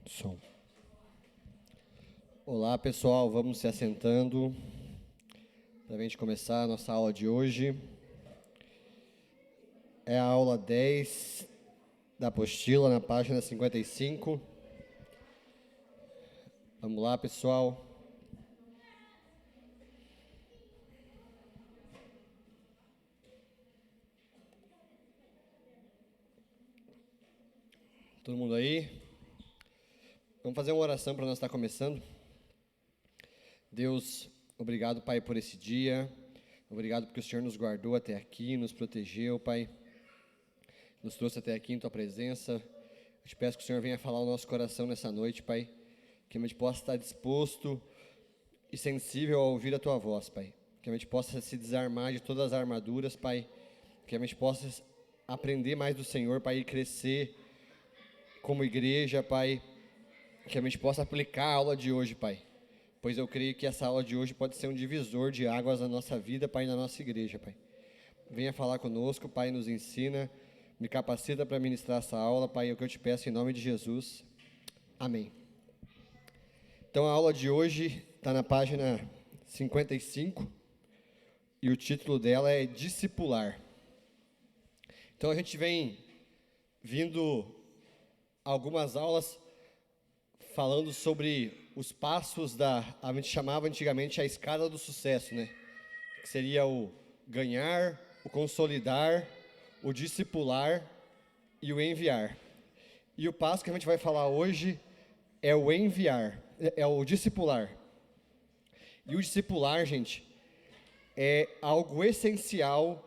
Som. Olá pessoal, vamos se assentando para a gente começar a nossa aula de hoje. É a aula 10 da apostila, na página 55. Vamos lá pessoal. Todo mundo aí? Vamos fazer uma oração para nós estar começando. Deus, obrigado, Pai, por esse dia. Obrigado porque o Senhor nos guardou até aqui, nos protegeu, Pai. Nos trouxe até aqui em Tua presença. Eu te peço que o Senhor venha falar ao nosso coração nessa noite, Pai. Que a gente possa estar disposto e sensível a ouvir a Tua voz, Pai. Que a gente possa se desarmar de todas as armaduras, Pai. Que a gente possa aprender mais do Senhor, Pai, e crescer como igreja, Pai. Que a gente possa aplicar a aula de hoje, Pai. Pois eu creio que essa aula de hoje pode ser um divisor de águas na nossa vida, Pai, e na nossa igreja, Pai. Venha falar conosco, Pai, nos ensina, me capacita para ministrar essa aula, Pai, é o que eu te peço em nome de Jesus. Amém. Então a aula de hoje está na página 55 e o título dela é Discipular. Então a gente vem vindo algumas aulas falando sobre os passos a gente chamava antigamente a escada do sucesso, né? Que seria o ganhar, o consolidar, o discipular e o enviar. E o passo que a gente vai falar hoje é o enviar, é o discipular. E o discipular, gente, é algo essencial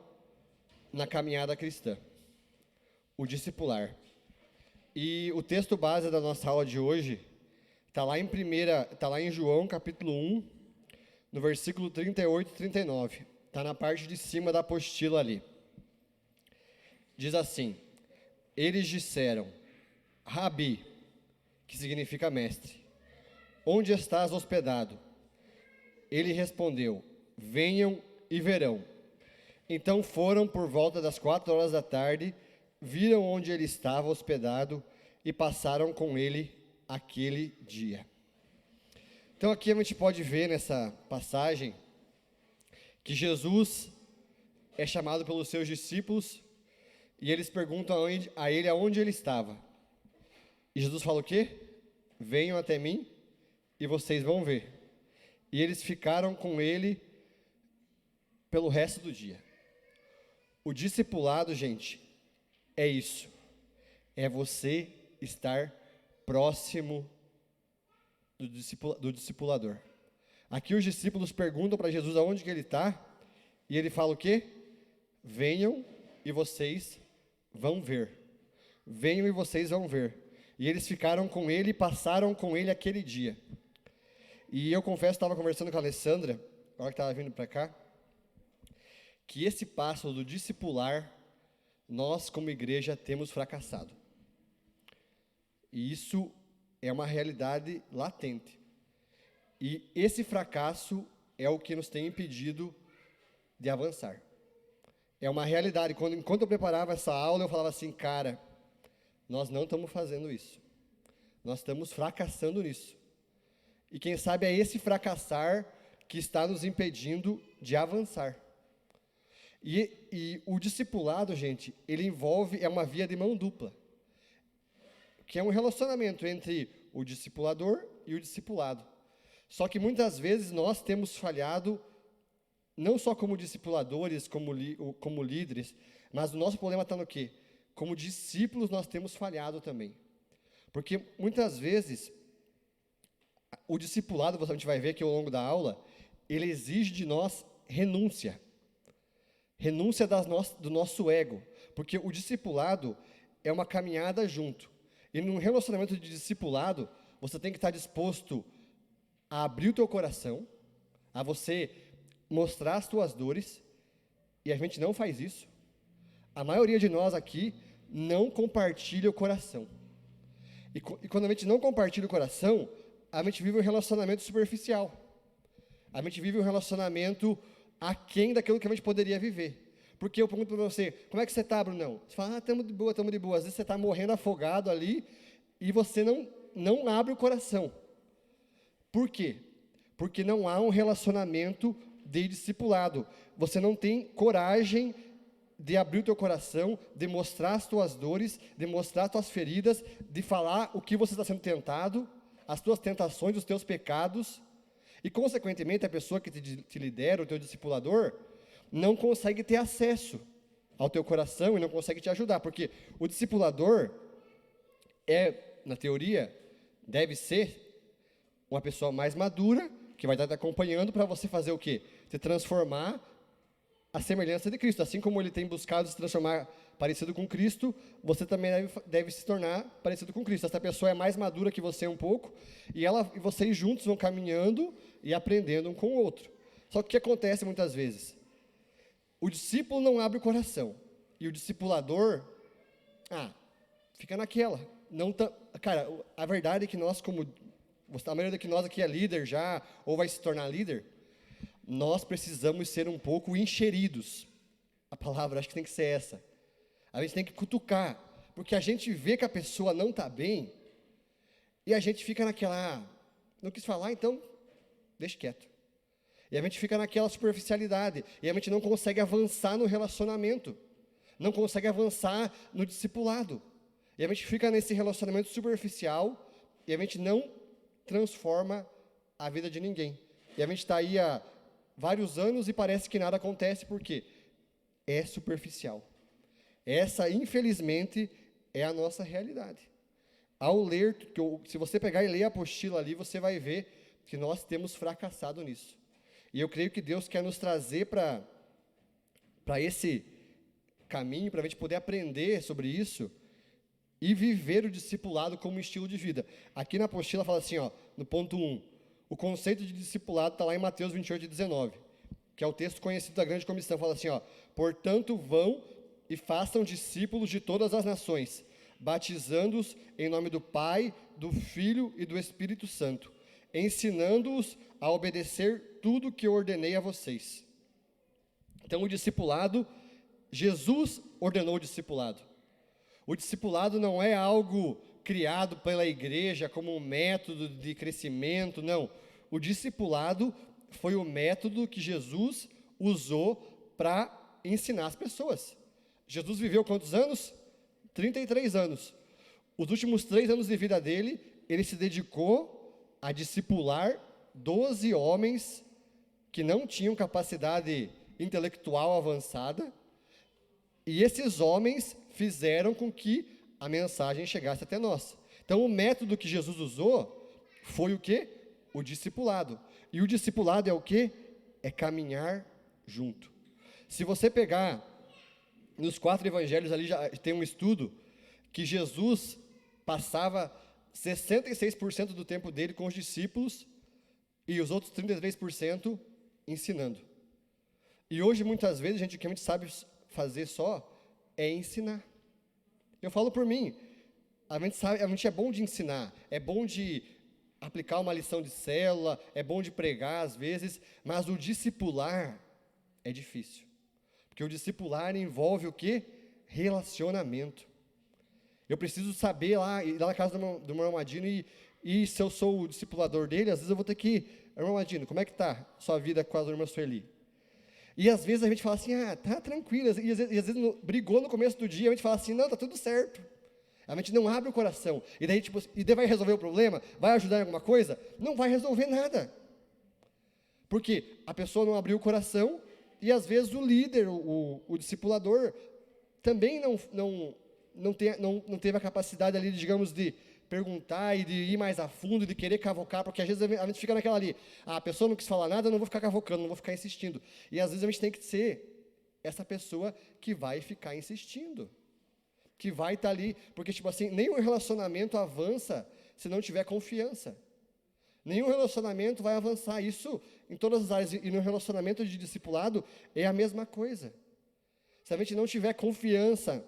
na caminhada cristã. O discipular. E o texto base da nossa aula de hoje está lá em João, capítulo 1, no versículo 38 e 39. Está na parte de cima da apostila ali. Diz assim: eles disseram, Rabi, que significa mestre, onde estás hospedado? Ele respondeu, venham e verão. Então foram por volta das 4 horas da tarde, viram onde ele estava hospedado e passaram com ele aquele dia. Então aqui a gente pode ver nessa passagem que Jesus é chamado pelos seus discípulos e eles perguntam a ele aonde ele estava. E Jesus fala o quê? Venham até mim e vocês vão ver. E eles ficaram com ele pelo resto do dia. O discipulado, gente, é isso. É você estar próximo do discipulador. Aqui os discípulos perguntam para Jesus aonde que ele está, e ele fala o quê? Venham e vocês vão ver. Venham e vocês vão ver. E eles ficaram com ele e passaram com ele aquele dia. E eu confesso, estava conversando com a Alessandra, na hora que estava vindo para cá, que esse passo do discipular, nós como igreja temos fracassado. E isso é uma realidade latente. E esse fracasso é o que nos tem impedido de avançar. É uma realidade. Enquanto eu preparava essa aula, eu falava assim, cara, nós não estamos fazendo isso. Nós estamos fracassando nisso. E quem sabe é esse fracassar que está nos impedindo de avançar. E o discipulado, gente, ele é uma via de mão dupla. Que é um relacionamento entre o discipulador e o discipulado. Só que muitas vezes nós temos falhado, não só como discipuladores, como líderes, mas o nosso problema está no quê? Como discípulos nós temos falhado também. Porque muitas vezes, o discipulado, a gente vai ver aqui ao longo da aula, ele exige de nós renúncia. Renúncia do nosso ego. Porque o discipulado é uma caminhada junto. E num relacionamento de discipulado, você tem que estar disposto a abrir o teu coração, a você mostrar as tuas dores, e a gente não faz isso. A maioria de nós aqui não compartilha o coração. E quando a gente não compartilha o coração, a gente vive um relacionamento superficial. A gente vive um relacionamento aquém daquilo que a gente poderia viver. Porque eu pergunto para você, como é que você está, Brunão? Você fala, estamos de boa, estamos de boa. Às vezes você está morrendo afogado ali e você não abre o coração. Por quê? Porque não há um relacionamento de discipulado. Você não tem coragem de abrir o teu coração, de mostrar as tuas dores, de mostrar as tuas feridas, de falar o que você está sendo tentado, as tuas tentações, os teus pecados. E, consequentemente, a pessoa que te lidera, o teu discipulador, não consegue ter acesso ao teu coração e não consegue te ajudar. Porque o discipulador na teoria, deve ser uma pessoa mais madura, que vai estar te acompanhando para você fazer o quê? Se transformar à semelhança de Cristo. Assim como ele tem buscado se transformar parecido com Cristo, você também deve se tornar parecido com Cristo. Essa pessoa é mais madura que você um pouco, e vocês juntos vão caminhando e aprendendo um com o outro. Só que o que acontece muitas vezes? O discípulo não abre o coração, e o discipulador, fica naquela. Cara, a verdade é que nós, a maioria de nós aqui é líder já, ou vai se tornar líder, nós precisamos ser um pouco encheridos. A palavra acho que tem que ser essa. A gente tem que cutucar, porque a gente vê que a pessoa não está bem, e a gente fica naquela, não quis falar, então deixa quieto. E a gente fica naquela superficialidade, e a gente não consegue avançar no relacionamento, não consegue avançar no discipulado. E a gente fica nesse relacionamento superficial, e a gente não transforma a vida de ninguém. E a gente está aí há vários anos e parece que nada acontece, porque é superficial. Essa, infelizmente, é a nossa realidade. Ao ler, se você pegar e ler a apostila ali, você vai ver que nós temos fracassado nisso. E eu creio que Deus quer nos trazer para esse caminho, para a gente poder aprender sobre isso e viver o discipulado como estilo de vida. Aqui na apostila fala assim, no ponto 1, o conceito de discipulado está lá em Mateus 28:19, que é o texto conhecido da grande comissão. Fala assim, portanto, vão e façam discípulos de todas as nações, batizando-os em nome do Pai, do Filho e do Espírito Santo, ensinando-os a obedecer tudo que eu ordenei a vocês. Então, o discipulado, Jesus ordenou o discipulado. O discipulado não é algo criado pela igreja como um método de crescimento, não. O discipulado foi o método que Jesus usou para ensinar as pessoas. Jesus viveu quantos anos? 33 anos. Os últimos 3 anos de vida dele, ele se dedicou a discipular 12 homens que não tinham capacidade intelectual avançada, e esses homens fizeram com que a mensagem chegasse até nós. Então, o método que Jesus usou foi o quê? O discipulado. E o discipulado é o quê? É caminhar junto. Se você pegar nos 4 evangelhos ali, já tem um estudo que Jesus passava 66% do tempo dele com os discípulos e os outros 33% ensinando. E hoje, muitas vezes, o que a gente sabe fazer só é ensinar. Eu falo por mim, a gente é bom de ensinar, é bom de aplicar uma lição de célula, é bom de pregar às vezes, mas o discipular é difícil. Porque o discipular envolve o quê? Relacionamento. Eu preciso saber ir lá na casa do meu irmão Adino e se eu sou o discipulador dele, às vezes eu vou ter que, irmão Adino, como é que está sua vida com a irmã Sueli? E às vezes a gente fala assim, tá tranquilo, e às vezes brigou no começo do dia, a gente fala assim, não, tá tudo certo. A gente não abre o coração, e daí vai resolver o problema? Vai ajudar em alguma coisa? Não vai resolver nada. Porque a pessoa não abriu o coração, e às vezes o líder, o discipulador, também não teve a capacidade ali, digamos, de perguntar e de ir mais a fundo, de querer cavocar, porque às vezes a gente fica naquela ali, a pessoa não quis falar nada, eu não vou ficar cavocando, não vou ficar insistindo. E às vezes a gente tem que ser essa pessoa que vai ficar insistindo, que vai estar ali, porque nenhum relacionamento avança se não tiver confiança. Nenhum relacionamento vai avançar, isso em todas as áreas, e no relacionamento de discipulado é a mesma coisa. Se a gente não tiver confiança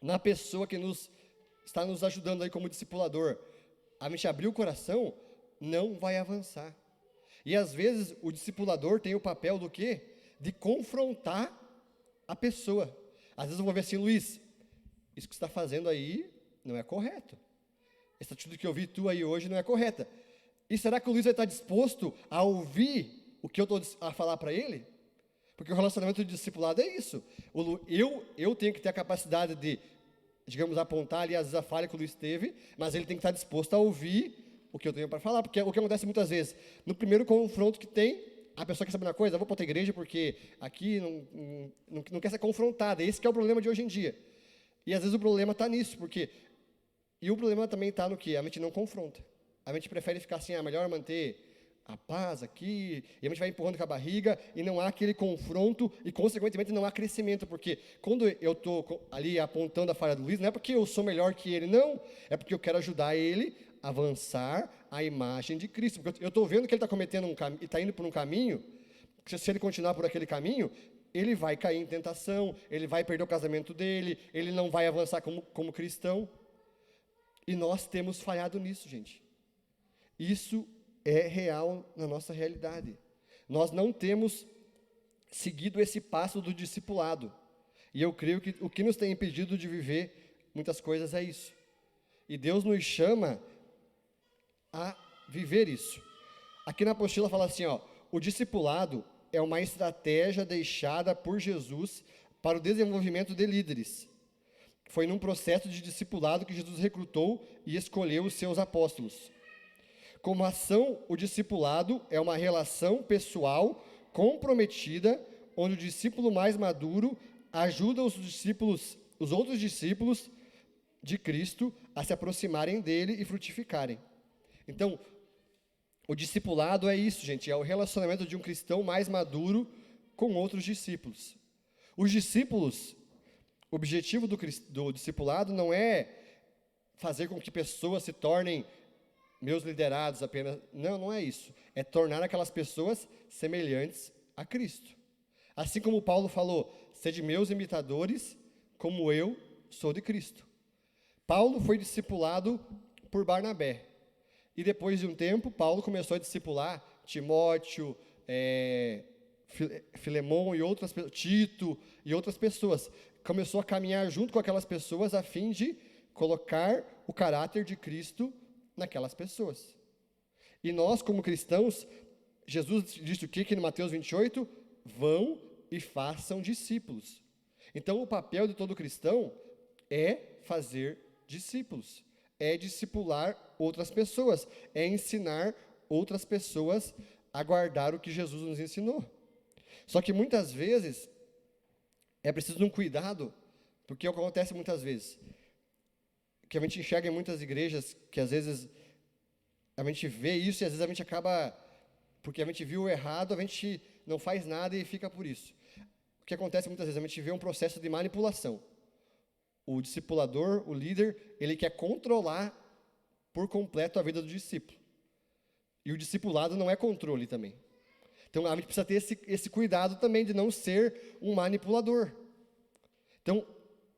na pessoa que está nos ajudando aí como discipulador, a gente abrir o coração, não vai avançar. E às vezes o discipulador tem o papel do quê? De confrontar a pessoa. Às vezes eu vou ver assim, Luiz, isso que você está fazendo aí não é correto. Essa atitude que eu vi tu aí hoje não é correta. E será que o Luiz vai estar disposto a ouvir o que eu estou a falar para ele? Porque o relacionamento de discipulado é isso. Eu tenho que ter a capacidade de, digamos, apontar ali às vezes a falha que o Luiz teve, mas ele tem que estar disposto a ouvir o que eu tenho para falar. Porque o que acontece muitas vezes, no primeiro confronto que tem, a pessoa quer saber uma coisa, eu vou para outra igreja porque aqui não quer ser confrontada. Esse que é o problema de hoje em dia. E às vezes o problema está nisso, porque... E o problema também está no que? A gente não confronta. A gente prefere ficar assim, melhor manter a paz aqui, e a gente vai empurrando com a barriga, e não há aquele confronto, e consequentemente não há crescimento, porque quando eu estou ali apontando a falha do Luiz, não é porque eu sou melhor que ele, não, é porque eu quero ajudar ele a avançar a imagem de Cristo, porque eu estou vendo que ele está cometendo está indo por um caminho, que se ele continuar por aquele caminho, ele vai cair em tentação, ele vai perder o casamento dele, ele não vai avançar como cristão, e nós temos falhado nisso, gente. Isso é real na nossa realidade. Nós não temos seguido esse passo do discipulado. E eu creio que o que nos tem impedido de viver muitas coisas é isso. E Deus nos chama a viver isso. Aqui na apostila fala assim, o discipulado é uma estratégia deixada por Jesus para o desenvolvimento de líderes. Foi num processo de discipulado que Jesus recrutou e escolheu os seus apóstolos. Como ação, o discipulado é uma relação pessoal comprometida, onde o discípulo mais maduro ajuda os outros discípulos de Cristo a se aproximarem dele e frutificarem. Então, o discipulado é isso, gente, é o relacionamento de um cristão mais maduro com outros discípulos. Os discípulos, o objetivo do discipulado não é fazer com que pessoas se tornem meus liderados apenas. Não é isso. É tornar aquelas pessoas semelhantes a Cristo. Assim como Paulo falou, sede meus imitadores, como eu sou de Cristo. Paulo foi discipulado por Barnabé. E depois de um tempo, Paulo começou a discipular Timóteo, Filemon e outras pessoas, Tito e outras pessoas. Começou a caminhar junto com aquelas pessoas a fim de colocar o caráter de Cristo naquelas pessoas. E nós, como cristãos, Jesus disse o que aqui no Mateus 28? Vão e façam discípulos. Então, o papel de todo cristão é fazer discípulos, é discipular outras pessoas, é ensinar outras pessoas a guardar o que Jesus nos ensinou. Só que muitas vezes é preciso de um cuidado, porque acontece muitas vezes que a gente enxerga em muitas igrejas, que às vezes a gente vê isso e às vezes a gente acaba, porque a gente viu o errado, a gente não faz nada e fica por isso. O que acontece muitas vezes, a gente vê um processo de manipulação. O discipulador, o líder, ele quer controlar por completo a vida do discípulo. E o discipulado não é controle também. Então, a gente precisa ter esse cuidado também de não ser um manipulador. Então,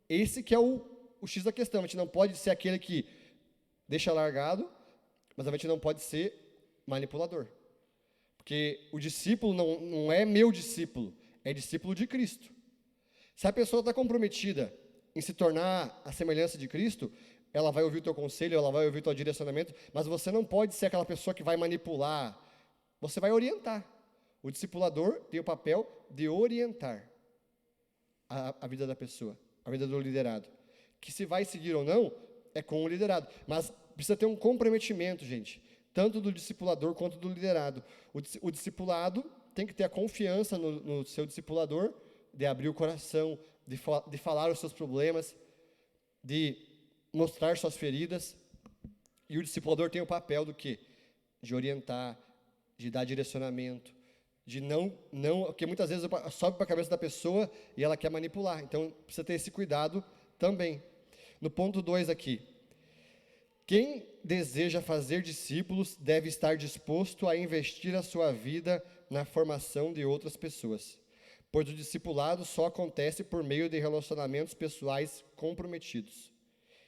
esse que é o X da questão. A gente não pode ser aquele que deixa largado, mas a gente não pode ser manipulador. Porque o discípulo não é meu discípulo, é discípulo de Cristo. Se a pessoa está comprometida em se tornar a semelhança de Cristo, ela vai ouvir o teu conselho, ela vai ouvir o teu direcionamento, mas você não pode ser aquela pessoa que vai manipular, você vai orientar. O discipulador tem o papel de orientar a vida da pessoa, a vida do liderado. Que se vai seguir ou não, é com o liderado. Mas precisa ter um comprometimento, gente, tanto do discipulador quanto do liderado. O discipulado tem que ter a confiança no seu discipulador, de abrir o coração, de falar os seus problemas, de mostrar suas feridas. E o discipulador tem o papel do quê? De orientar, de dar direcionamento, de não, porque muitas vezes sobe para a cabeça da pessoa e ela quer manipular. Então, precisa ter esse cuidado também. No ponto 2 aqui, quem deseja fazer discípulos deve estar disposto a investir a sua vida na formação de outras pessoas, pois o discipulado só acontece por meio de relacionamentos pessoais comprometidos.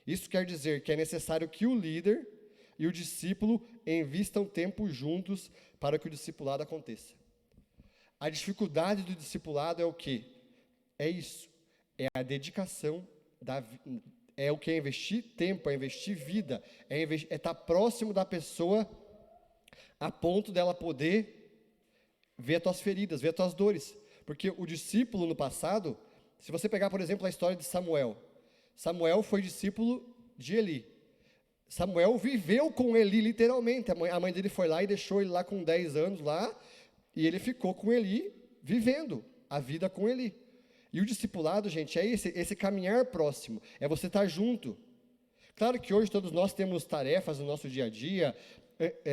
Isso quer dizer que é necessário que o líder e o discípulo invistam tempo juntos para que o discipulado aconteça. A dificuldade do discipulado é o quê? É isso, é a dedicação, é o que? É investir tempo, é investir vida, é estar próximo da pessoa a ponto dela poder ver as tuas feridas, ver as tuas dores. Porque o discípulo no passado, se você pegar, por exemplo, a história de Samuel. Samuel foi discípulo de Eli. Samuel viveu com Eli, literalmente. A mãe dele foi lá e deixou ele lá com 10 anos lá, e ele ficou com Eli, vivendo a vida com Eli. E o discipulado, gente, é esse caminhar próximo, é você estar junto. Claro que hoje todos nós temos tarefas no nosso dia a dia.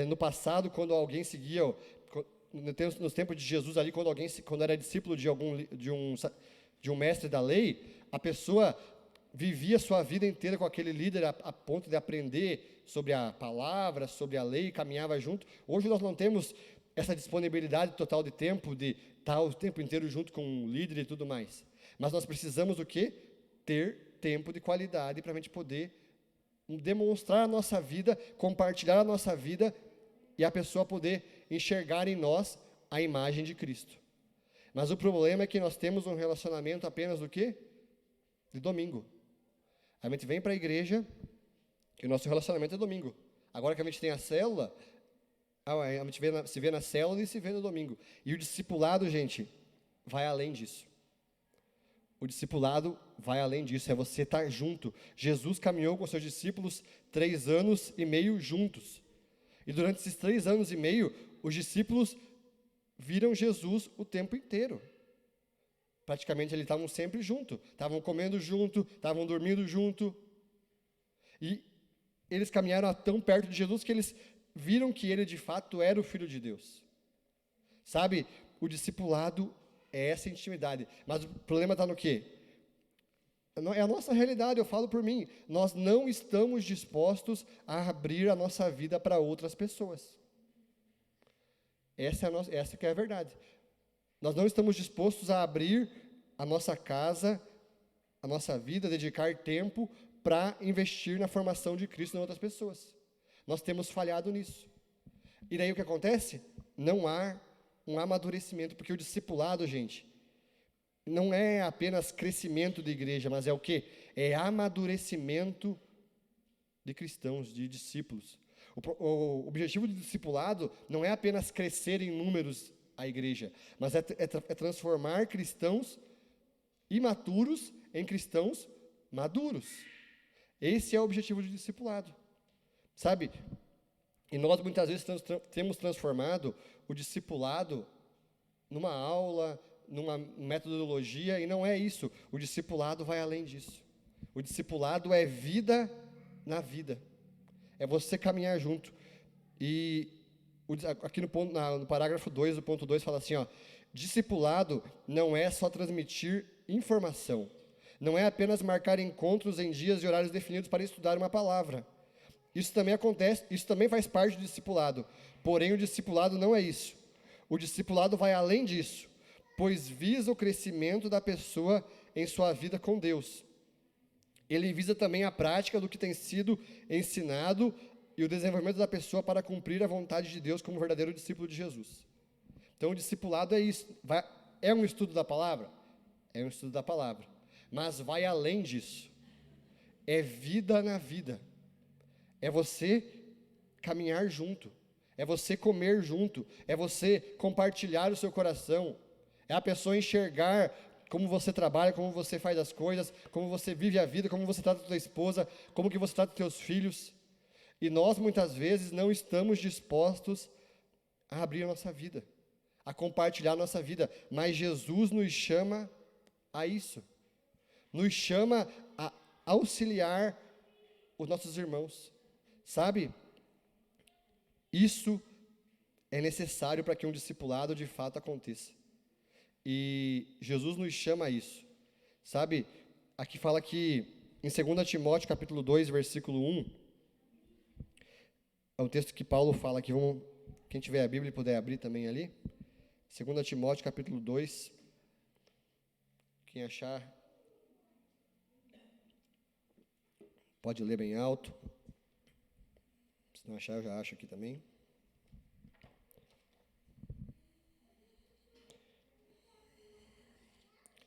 No passado, quando alguém seguia, nos tempos de Jesus ali, quando era discípulo de um mestre da lei, a pessoa vivia sua vida inteira com aquele líder a ponto de aprender sobre a palavra, sobre a lei, caminhava junto. Hoje nós não temos essa disponibilidade total de tempo, de estar o tempo inteiro junto com o líder e tudo mais. Mas nós precisamos o quê? Ter tempo de qualidade para a gente poder demonstrar a nossa vida, compartilhar a nossa vida e a pessoa poder enxergar em nós a imagem de Cristo. Mas o problema é que nós temos um relacionamento apenas do quê? De domingo. A gente vem para a igreja e o nosso relacionamento é domingo. Agora que a gente tem a célula, a gente se vê na célula e se vê no domingo. E o discipulado, gente, vai além disso. O discipulado vai além disso, é você estar junto. Jesus caminhou com seus discípulos 3 anos e meio juntos. E durante esses 3 anos e meio, os discípulos viram Jesus o tempo inteiro. Praticamente eles estavam sempre juntos. Estavam comendo junto, estavam dormindo junto. E eles caminharam tão perto de Jesus que eles viram que ele de fato era o Filho de Deus. Sabe, o discipulado é essa intimidade. Mas o problema está no quê? É a nossa realidade, eu falo por mim. Nós não estamos dispostos a abrir a nossa vida para outras pessoas. Essa que é a verdade. Nós não estamos dispostos a abrir a nossa casa, a nossa vida, dedicar tempo para investir na formação de Cristo em outras pessoas. Nós temos falhado nisso. E daí o que acontece? Não há um amadurecimento, porque o discipulado, gente, não é apenas crescimento de igreja, mas é o quê? É amadurecimento de cristãos, de discípulos. O objetivo do discipulado não é apenas crescer em números a igreja, mas é transformar cristãos imaturos em cristãos maduros. Esse é o objetivo do discipulado. Sabe? E nós muitas vezes temos transformado o discipulado numa aula, numa metodologia, e não é isso. O discipulado vai além disso. O discipulado é vida na vida. É você caminhar junto. E aqui no parágrafo 2, do ponto 2, fala assim, ó, discipulado não é só transmitir informação. Não é apenas marcar encontros em dias e horários definidos para estudar uma palavra. Isso também acontece, isso também faz parte do discipulado. Porém, o discipulado não é isso. O discipulado vai além disso, pois visa o crescimento da pessoa em sua vida com Deus. Ele visa também a prática do que tem sido ensinado e o desenvolvimento da pessoa para cumprir a vontade de Deus como verdadeiro discípulo de Jesus. Então, o discipulado é isso. É um estudo da palavra? É um estudo da palavra. Mas vai além disso. É vida na vida. É você caminhar junto. É você comer junto. É você compartilhar o seu coração. É a pessoa enxergar como você trabalha, como você faz as coisas, como você vive a vida, como você trata a sua esposa, como que você trata os seus filhos. E nós, muitas vezes, não estamos dispostos a abrir a nossa vida, a compartilhar a nossa vida. Mas Jesus nos chama a isso. Nos chama a auxiliar os nossos irmãos. Sabe? Isso é necessário para que um discipulado de fato aconteça. E Jesus nos chama a isso. Sabe? Aqui fala que em 2 Timóteo, capítulo 2, versículo 1, é um texto que Paulo fala aqui, quem tiver a Bíblia e puder abrir também ali. 2 Timóteo, capítulo 2. Quem achar, pode ler bem alto. Se não achar, eu já acho aqui também.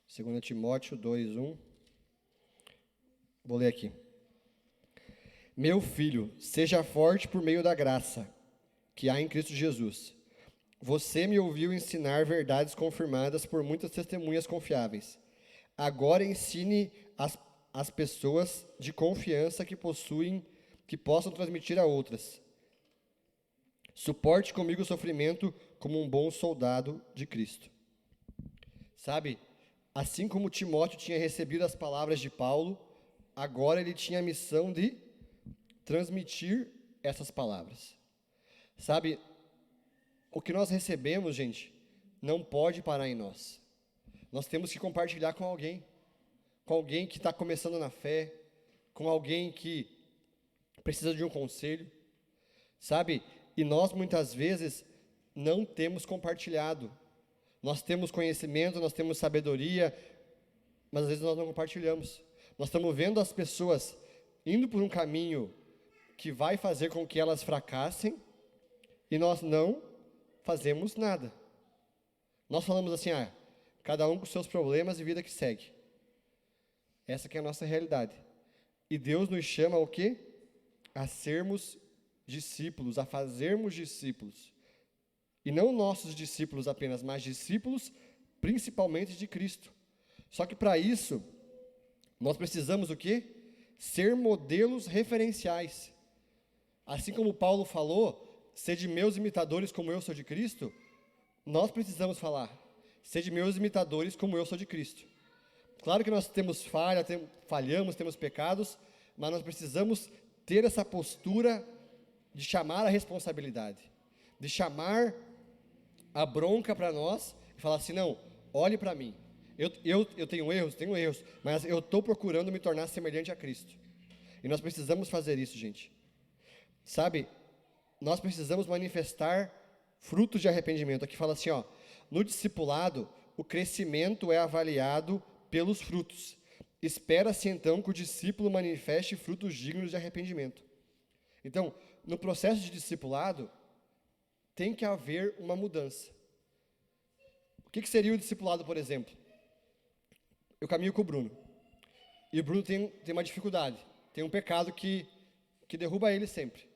Segunda Timóteo 2:1. Vou ler aqui. Meu filho, seja forte por meio da graça que há em Cristo Jesus. Você me ouviu ensinar verdades confirmadas por muitas testemunhas confiáveis. Agora ensine as pessoas de confiança que possuem, que possam transmitir a outras. Suporte comigo o sofrimento como um bom soldado de Cristo. Sabe, assim como Timóteo tinha recebido as palavras de Paulo, agora ele tinha a missão de transmitir essas palavras. Sabe, o que nós recebemos, gente, não pode parar em nós. Nós temos que compartilhar com alguém que está começando na fé, com alguém que precisa de um conselho, sabe? E nós, muitas vezes, não temos compartilhado. Nós temos conhecimento, nós temos sabedoria, mas às vezes nós não compartilhamos. Nós estamos vendo as pessoas indo por um caminho que vai fazer com que elas fracassem, e nós não fazemos nada. Nós falamos assim, cada um com seus problemas e vida que segue. Essa que é a nossa realidade. E Deus nos chama ao quê? A sermos discípulos, a fazermos discípulos. E não nossos discípulos apenas, mas discípulos principalmente de Cristo. Só que para isso, nós precisamos o quê? Ser modelos referenciais. Assim como Paulo falou, sede meus imitadores como eu sou de Cristo, nós precisamos falar, sede meus imitadores como eu sou de Cristo. Claro que nós temos falhamos, temos pecados, mas nós precisamos ter essa postura de chamar a responsabilidade, de chamar a bronca para nós e falar assim, não, olhe para mim, eu tenho erros, mas eu estou procurando me tornar semelhante a Cristo. E nós precisamos fazer isso, gente. Sabe, nós precisamos manifestar frutos de arrependimento. Aqui fala assim, no discipulado, o crescimento é avaliado pelos frutos. Espera-se então que o discípulo manifeste frutos dignos de arrependimento. Então, no processo de discipulado, tem que haver uma mudança. O que seria o discipulado, por exemplo? Eu caminho com o Bruno. E o Bruno tem uma dificuldade. Tem um pecado que derruba ele sempre.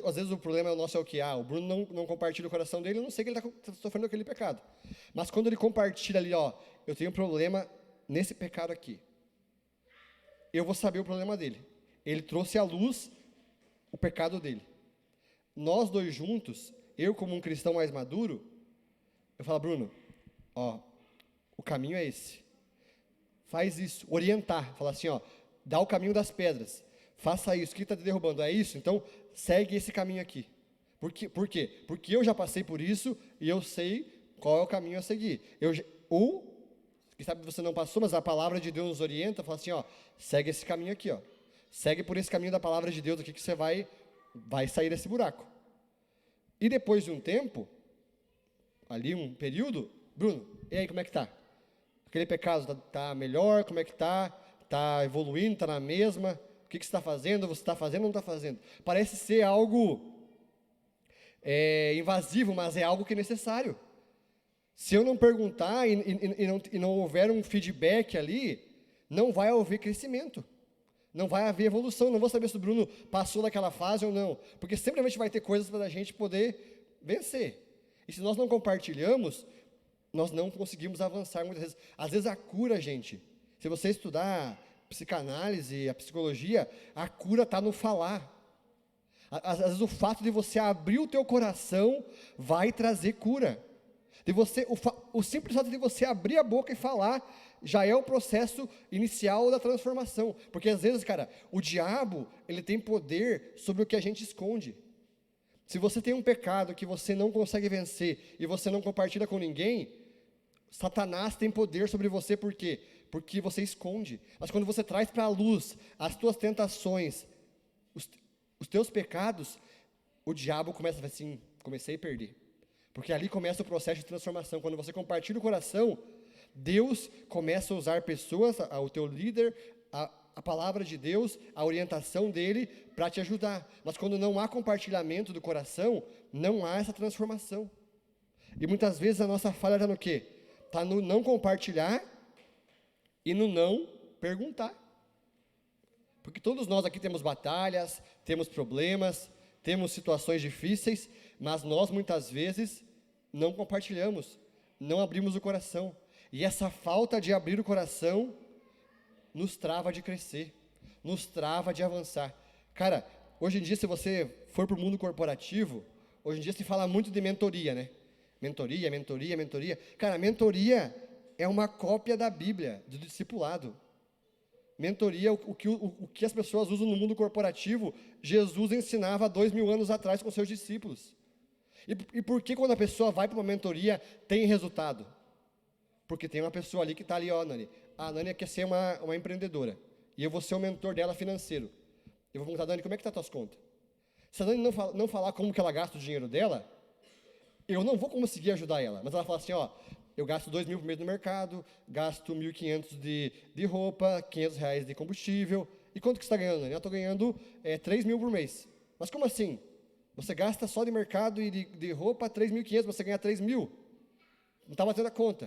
Às vezes o problema nosso é o que? O Bruno não compartilha o coração dele, eu não sei que ele está sofrendo aquele pecado. Mas quando ele compartilha ali, eu tenho um problema nesse pecado aqui. Eu vou saber o problema dele. Ele trouxe à luz o pecado dele. Nós dois juntos, eu como um cristão mais maduro, eu falo, Bruno, o caminho é esse. Faz isso, orientar, falar assim, dá o caminho das pedras. Faça isso, o que está te derrubando? É isso? Então, segue esse caminho aqui. Por quê? Porque eu já passei por isso e eu sei qual é o caminho a seguir. Quem sabe você não passou, mas a palavra de Deus nos orienta, fala assim, segue esse caminho aqui, Segue por esse caminho da palavra de Deus aqui que você vai sair desse buraco. E depois de um tempo, ali um período, Bruno, e aí como é que tá? Aquele pecado tá melhor? Como é que tá? Tá evoluindo? Tá na mesma? O que você está fazendo? Você está fazendo ou não está fazendo? Parece ser algo invasivo, mas é algo que é necessário. Se eu não perguntar e não houver um feedback ali, não vai haver crescimento. Não vai haver evolução. Não vou saber se o Bruno passou daquela fase ou não. Porque sempre a gente vai ter coisas para a gente poder vencer. E se nós não compartilhamos, nós não conseguimos avançar muitas vezes. Às vezes a cura, gente, se você estudar psicanálise, a psicologia, a cura está no falar. Às vezes o fato de você abrir o teu coração vai trazer cura. O simples fato de você abrir a boca e falar já é o processo inicial da transformação. Porque às vezes, o diabo, ele tem poder sobre o que a gente esconde. Se você tem um pecado que você não consegue vencer e você não compartilha com ninguém, Satanás tem poder sobre você, por quê? Porque você esconde. Mas quando você traz para a luz as tuas tentações, os teus pecados, o diabo começa a falar assim, comecei a perder. Porque ali começa o processo de transformação. Quando você compartilha o coração, Deus começa a usar pessoas, o teu líder, a palavra de Deus, a orientação dele para te ajudar. Mas quando não há compartilhamento do coração, não há essa transformação. E muitas vezes a nossa falha está no quê? Está no não compartilhar e no não perguntar. Porque todos nós aqui temos batalhas, temos problemas, temos situações difíceis, mas nós muitas vezes não compartilhamos, não abrimos o coração. E essa falta de abrir o coração nos trava de crescer, nos trava de avançar. Cara, hoje em dia, se você for para o mundo corporativo, hoje em dia se fala muito de mentoria, né? Mentoria, mentoria, mentoria. Cara, mentoria é uma cópia da Bíblia, do discipulado. Mentoria, o que as pessoas usam no mundo corporativo, Jesus ensinava há 2000 anos atrás com seus discípulos. E por que quando a pessoa vai para uma mentoria, tem resultado? Porque tem uma pessoa ali que está ali, ó, Nani. A Nani quer ser uma empreendedora. E eu vou ser o mentor dela financeiro. Eu vou perguntar, Dani, como é que estão as tuas contas? Se a Dani não falar como que ela gasta o dinheiro dela, eu não vou conseguir ajudar ela. Mas ela fala assim, ó, eu gasto 2.000 por mês no mercado, gasto 1.500 de roupa, R$ 500 de combustível. E quanto que você está ganhando, Dani? Eu estou ganhando 3.000 por mês. Mas como assim? Você gasta só de mercado e de roupa 3.500, você ganha 3.000. Não está batendo a conta.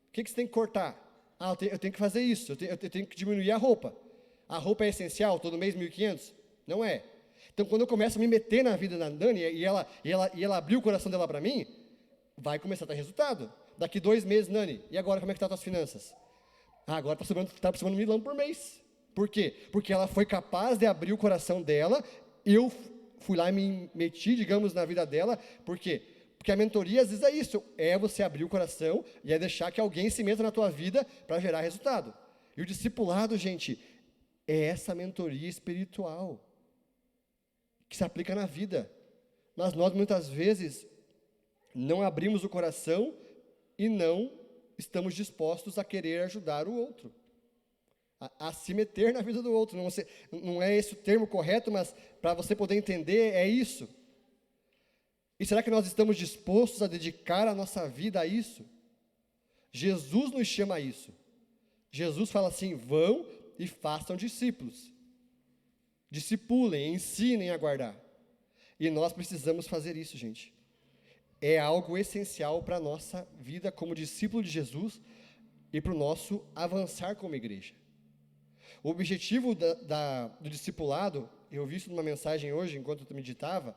O que você tem que cortar? Ah, eu tenho que fazer isso, eu tenho que diminuir a roupa. A roupa é essencial, todo mês 1.500? Não é. Então, quando eu começo a me meter na vida da Dani e ela abrir o coração dela para mim, vai começar a ter resultado. Daqui 2 meses, Nani, e agora como é que estão as tuas finanças? Ah, agora está sobrando 1.000 por mês. Por quê? Porque ela foi capaz de abrir o coração dela, eu fui lá e me meti, digamos, na vida dela. Por quê? Porque a mentoria, às vezes, é isso. É você abrir o coração e é deixar que alguém se meta na tua vida para gerar resultado. E o discipulado, gente, é essa mentoria espiritual que se aplica na vida. Mas nós, muitas vezes, não abrimos o coração e não estamos dispostos a querer ajudar o outro. A se meter na vida do outro. Não é esse o termo correto, mas para você poder entender, é isso. E será que nós estamos dispostos a dedicar a nossa vida a isso? Jesus nos chama a isso. Jesus fala assim, vão e façam discípulos. Discipulem, ensinem a guardar. E nós precisamos fazer isso, gente. É algo essencial para a nossa vida como discípulo de Jesus e para o nosso avançar como igreja. O objetivo do discipulado, eu vi isso numa mensagem hoje, enquanto eu meditava,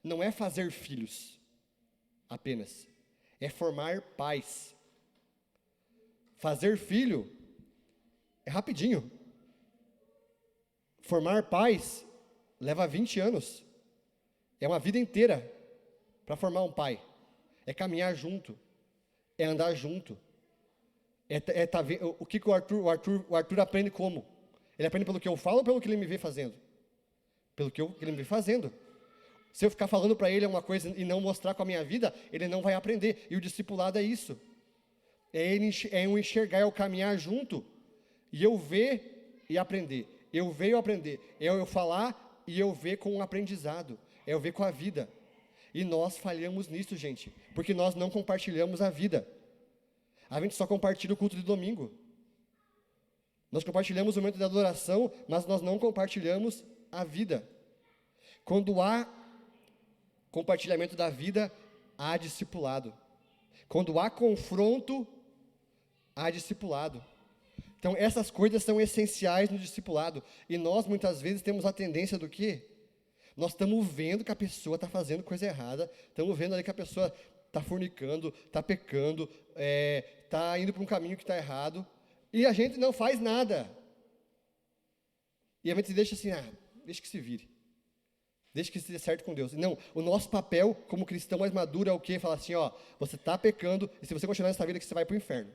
não é fazer filhos apenas, é formar pais. Fazer filho é rapidinho. Formar pais leva 20 anos. É uma vida inteira para formar um pai. É caminhar junto, é andar junto. O que o Arthur aprende como? Ele aprende pelo que eu falo ou pelo que ele me vê fazendo? Pelo que ele me vê fazendo. Se eu ficar falando para ele uma coisa e não mostrar com a minha vida, ele não vai aprender. E o discipulado é isso. É um enxergar, é o caminhar junto. E eu ver e aprender. Eu ver e eu aprender. É eu falar e eu ver com o aprendizado. É eu ver com a vida. E nós falhamos nisso, gente. Porque nós não compartilhamos a vida. A gente só compartilha o culto de domingo. Nós compartilhamos o momento da adoração, mas nós não compartilhamos a vida. Quando há compartilhamento da vida, há discipulado. Quando há confronto, há discipulado. Então, essas coisas são essenciais no discipulado. E nós, muitas vezes, temos a tendência do quê? Nós estamos vendo que a pessoa está fazendo coisa errada, estamos vendo ali que a pessoa está fornicando, está pecando, está indo para um caminho que está errado, e a gente não faz nada. E a gente deixa assim, deixa que se vire. Deixa que se dê certo com Deus. Não, o nosso papel como cristão mais maduro é o quê? Falar assim, você está pecando, e se você continuar nessa vida, que você vai para o inferno.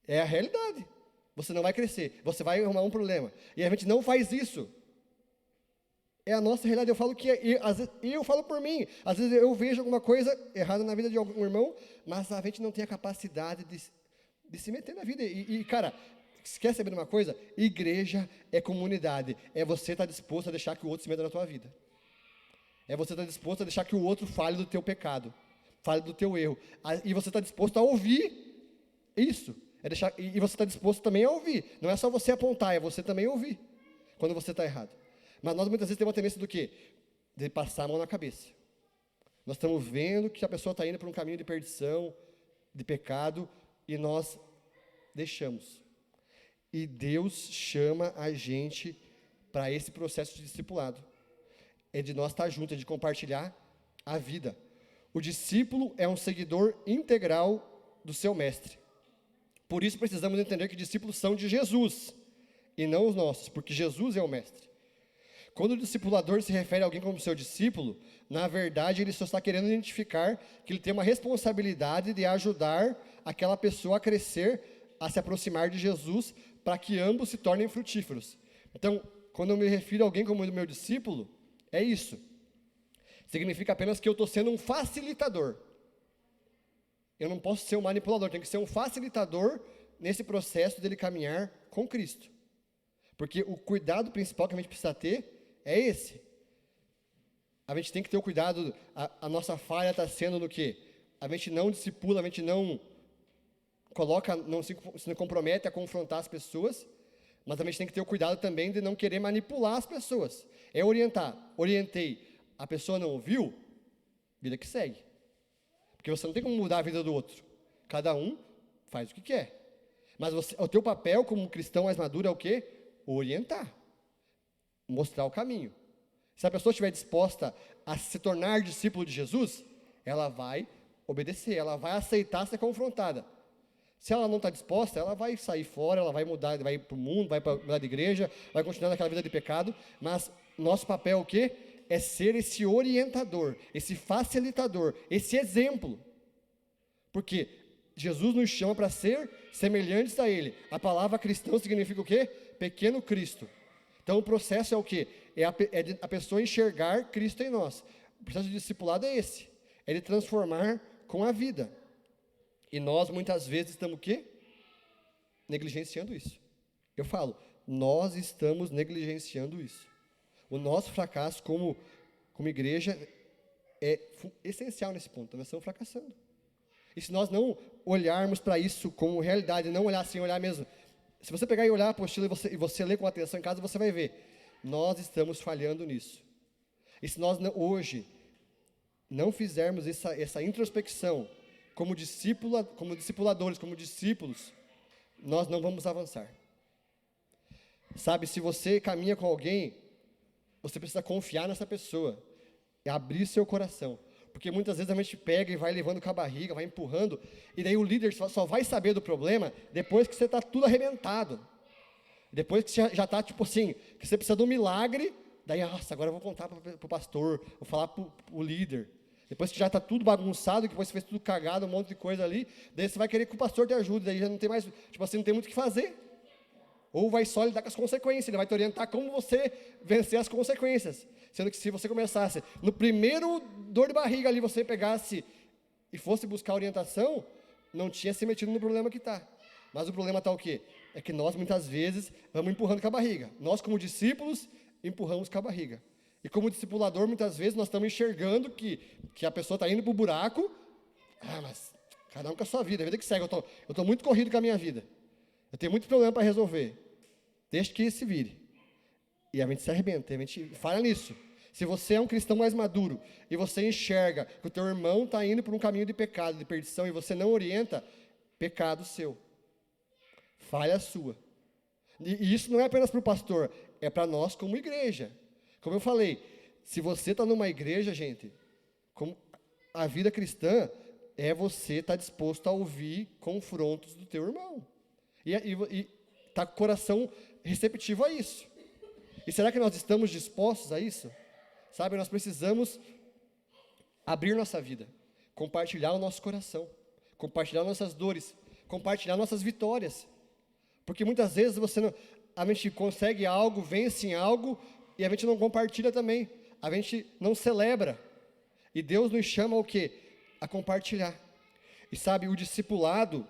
É a realidade. Você não vai crescer, você vai arrumar um problema. E a gente não faz isso. É a nossa realidade. Eu falo que, eu falo por mim, às vezes eu vejo alguma coisa errada na vida de algum irmão, mas a gente não tem a capacidade de se meter na vida. Cara, quer saber de uma coisa? Igreja é comunidade. É você estar disposto a deixar que o outro se meta na tua vida. É você estar disposto a deixar que o outro fale do teu pecado, fale do teu erro. E você está disposto a ouvir isso. E você está disposto também a ouvir. Não é só você apontar, é você também ouvir quando você está errado. Mas nós muitas vezes temos uma tendência do quê? De passar a mão na cabeça. Nós estamos vendo que a pessoa está indo por um caminho de perdição, de pecado, e nós deixamos. E Deus chama a gente para esse processo de discipulado. É de nós estar juntos, é de compartilhar a vida. O discípulo é um seguidor integral do seu mestre. Por isso precisamos entender que discípulos são de Jesus e não os nossos, porque Jesus é o mestre. Quando o discipulador se refere a alguém como seu discípulo, na verdade ele só está querendo identificar que ele tem uma responsabilidade de ajudar aquela pessoa a crescer, a se aproximar de Jesus, para que ambos se tornem frutíferos. Então, quando eu me refiro a alguém como meu discípulo, é isso. Significa apenas que eu estou sendo um facilitador. Eu não posso ser um manipulador, tenho que ser um facilitador nesse processo dele caminhar com Cristo. Porque o cuidado principal que a gente precisa ter é esse. A gente tem que ter o cuidado, a nossa falha está sendo no quê? A gente não discipula, a gente não coloca, não se compromete a confrontar as pessoas, mas a gente tem que ter o cuidado também de não querer manipular as pessoas. É orientar. Orientei, a pessoa não ouviu, vida que segue. Porque você não tem como mudar a vida do outro. Cada um faz o que quer. Mas o teu papel como cristão mais maduro é o quê? Orientar. Mostrar o caminho. Se a pessoa estiver disposta a se tornar discípulo de Jesus, ela vai obedecer, ela vai aceitar ser confrontada. Se ela não está disposta, ela vai sair fora, ela vai mudar, vai ir para o mundo, vai mudar de igreja, vai continuar naquela vida de pecado, mas nosso papel é o quê? É ser esse orientador, esse facilitador, esse exemplo. Porque Jesus nos chama para ser semelhantes a Ele. A palavra cristão significa o quê? Pequeno Cristo. Então o processo é o quê? É a pessoa enxergar Cristo em nós. O processo de discipulado é esse. É de transformar com a vida. E nós, muitas vezes, estamos o quê? Negligenciando isso. Eu falo, nós estamos negligenciando isso. O nosso fracasso como igreja é essencial nesse ponto. Nós estamos fracassando. E se nós não olharmos para isso como realidade, não olhar assim, olhar mesmo. Se você pegar e olhar a apostila e você ler com atenção em casa, você vai ver. Nós estamos falhando nisso. E se nós hoje não fizermos essa introspecção, como discipuladores, como discípulos, nós não vamos avançar. Sabe, se você caminha com alguém, você precisa confiar nessa pessoa, e abrir seu coração. Porque muitas vezes a gente pega e vai levando com a barriga, vai empurrando, e daí o líder só vai saber do problema depois que você está tudo arrebentado. Depois que você já está, tipo assim, que você precisa de um milagre, daí, nossa, agora eu vou contar para o pastor, vou falar para o líder. Depois que já está tudo bagunçado, que depois você fez tudo cagado, um monte de coisa ali, daí você vai querer que o pastor te ajude, daí já não tem mais, tipo assim, não tem muito o que fazer. Ou vai só lidar com as consequências, ele vai te orientar como você vencer as consequências. Sendo que se você começasse, no primeiro dor de barriga ali, você pegasse e fosse buscar orientação, não tinha se metido no problema que está. Mas o problema está o quê? É que nós, muitas vezes, vamos empurrando com a barriga. Nós, como discípulos, empurramos com a barriga. E como discipulador, muitas vezes, nós estamos enxergando que a pessoa está indo para o buraco. Mas cada um com a sua vida, a vida que segue. Eu estou muito corrido com a minha vida. Eu tenho muito problema para resolver. Deixa que se vire. E a gente se arrebenta, a gente falha nisso. Se você é um cristão mais maduro e você enxerga que o teu irmão está indo por um caminho de pecado, de perdição, e você não orienta, pecado seu. Falha sua. E isso não é apenas para o pastor, é para nós como igreja. Como eu falei, se você está numa igreja, gente, como a vida cristã é você estar disposto a ouvir confrontos do teu irmão. E está com o coração receptivo a isso. E será que nós estamos dispostos a isso? Sabe, nós precisamos abrir nossa vida, compartilhar o nosso coração, compartilhar nossas dores, compartilhar nossas vitórias. Porque muitas vezes a gente consegue algo, vence em algo, e a gente não compartilha também. A gente não celebra. E Deus nos chama ao quê? A compartilhar. E sabe, o discipulado,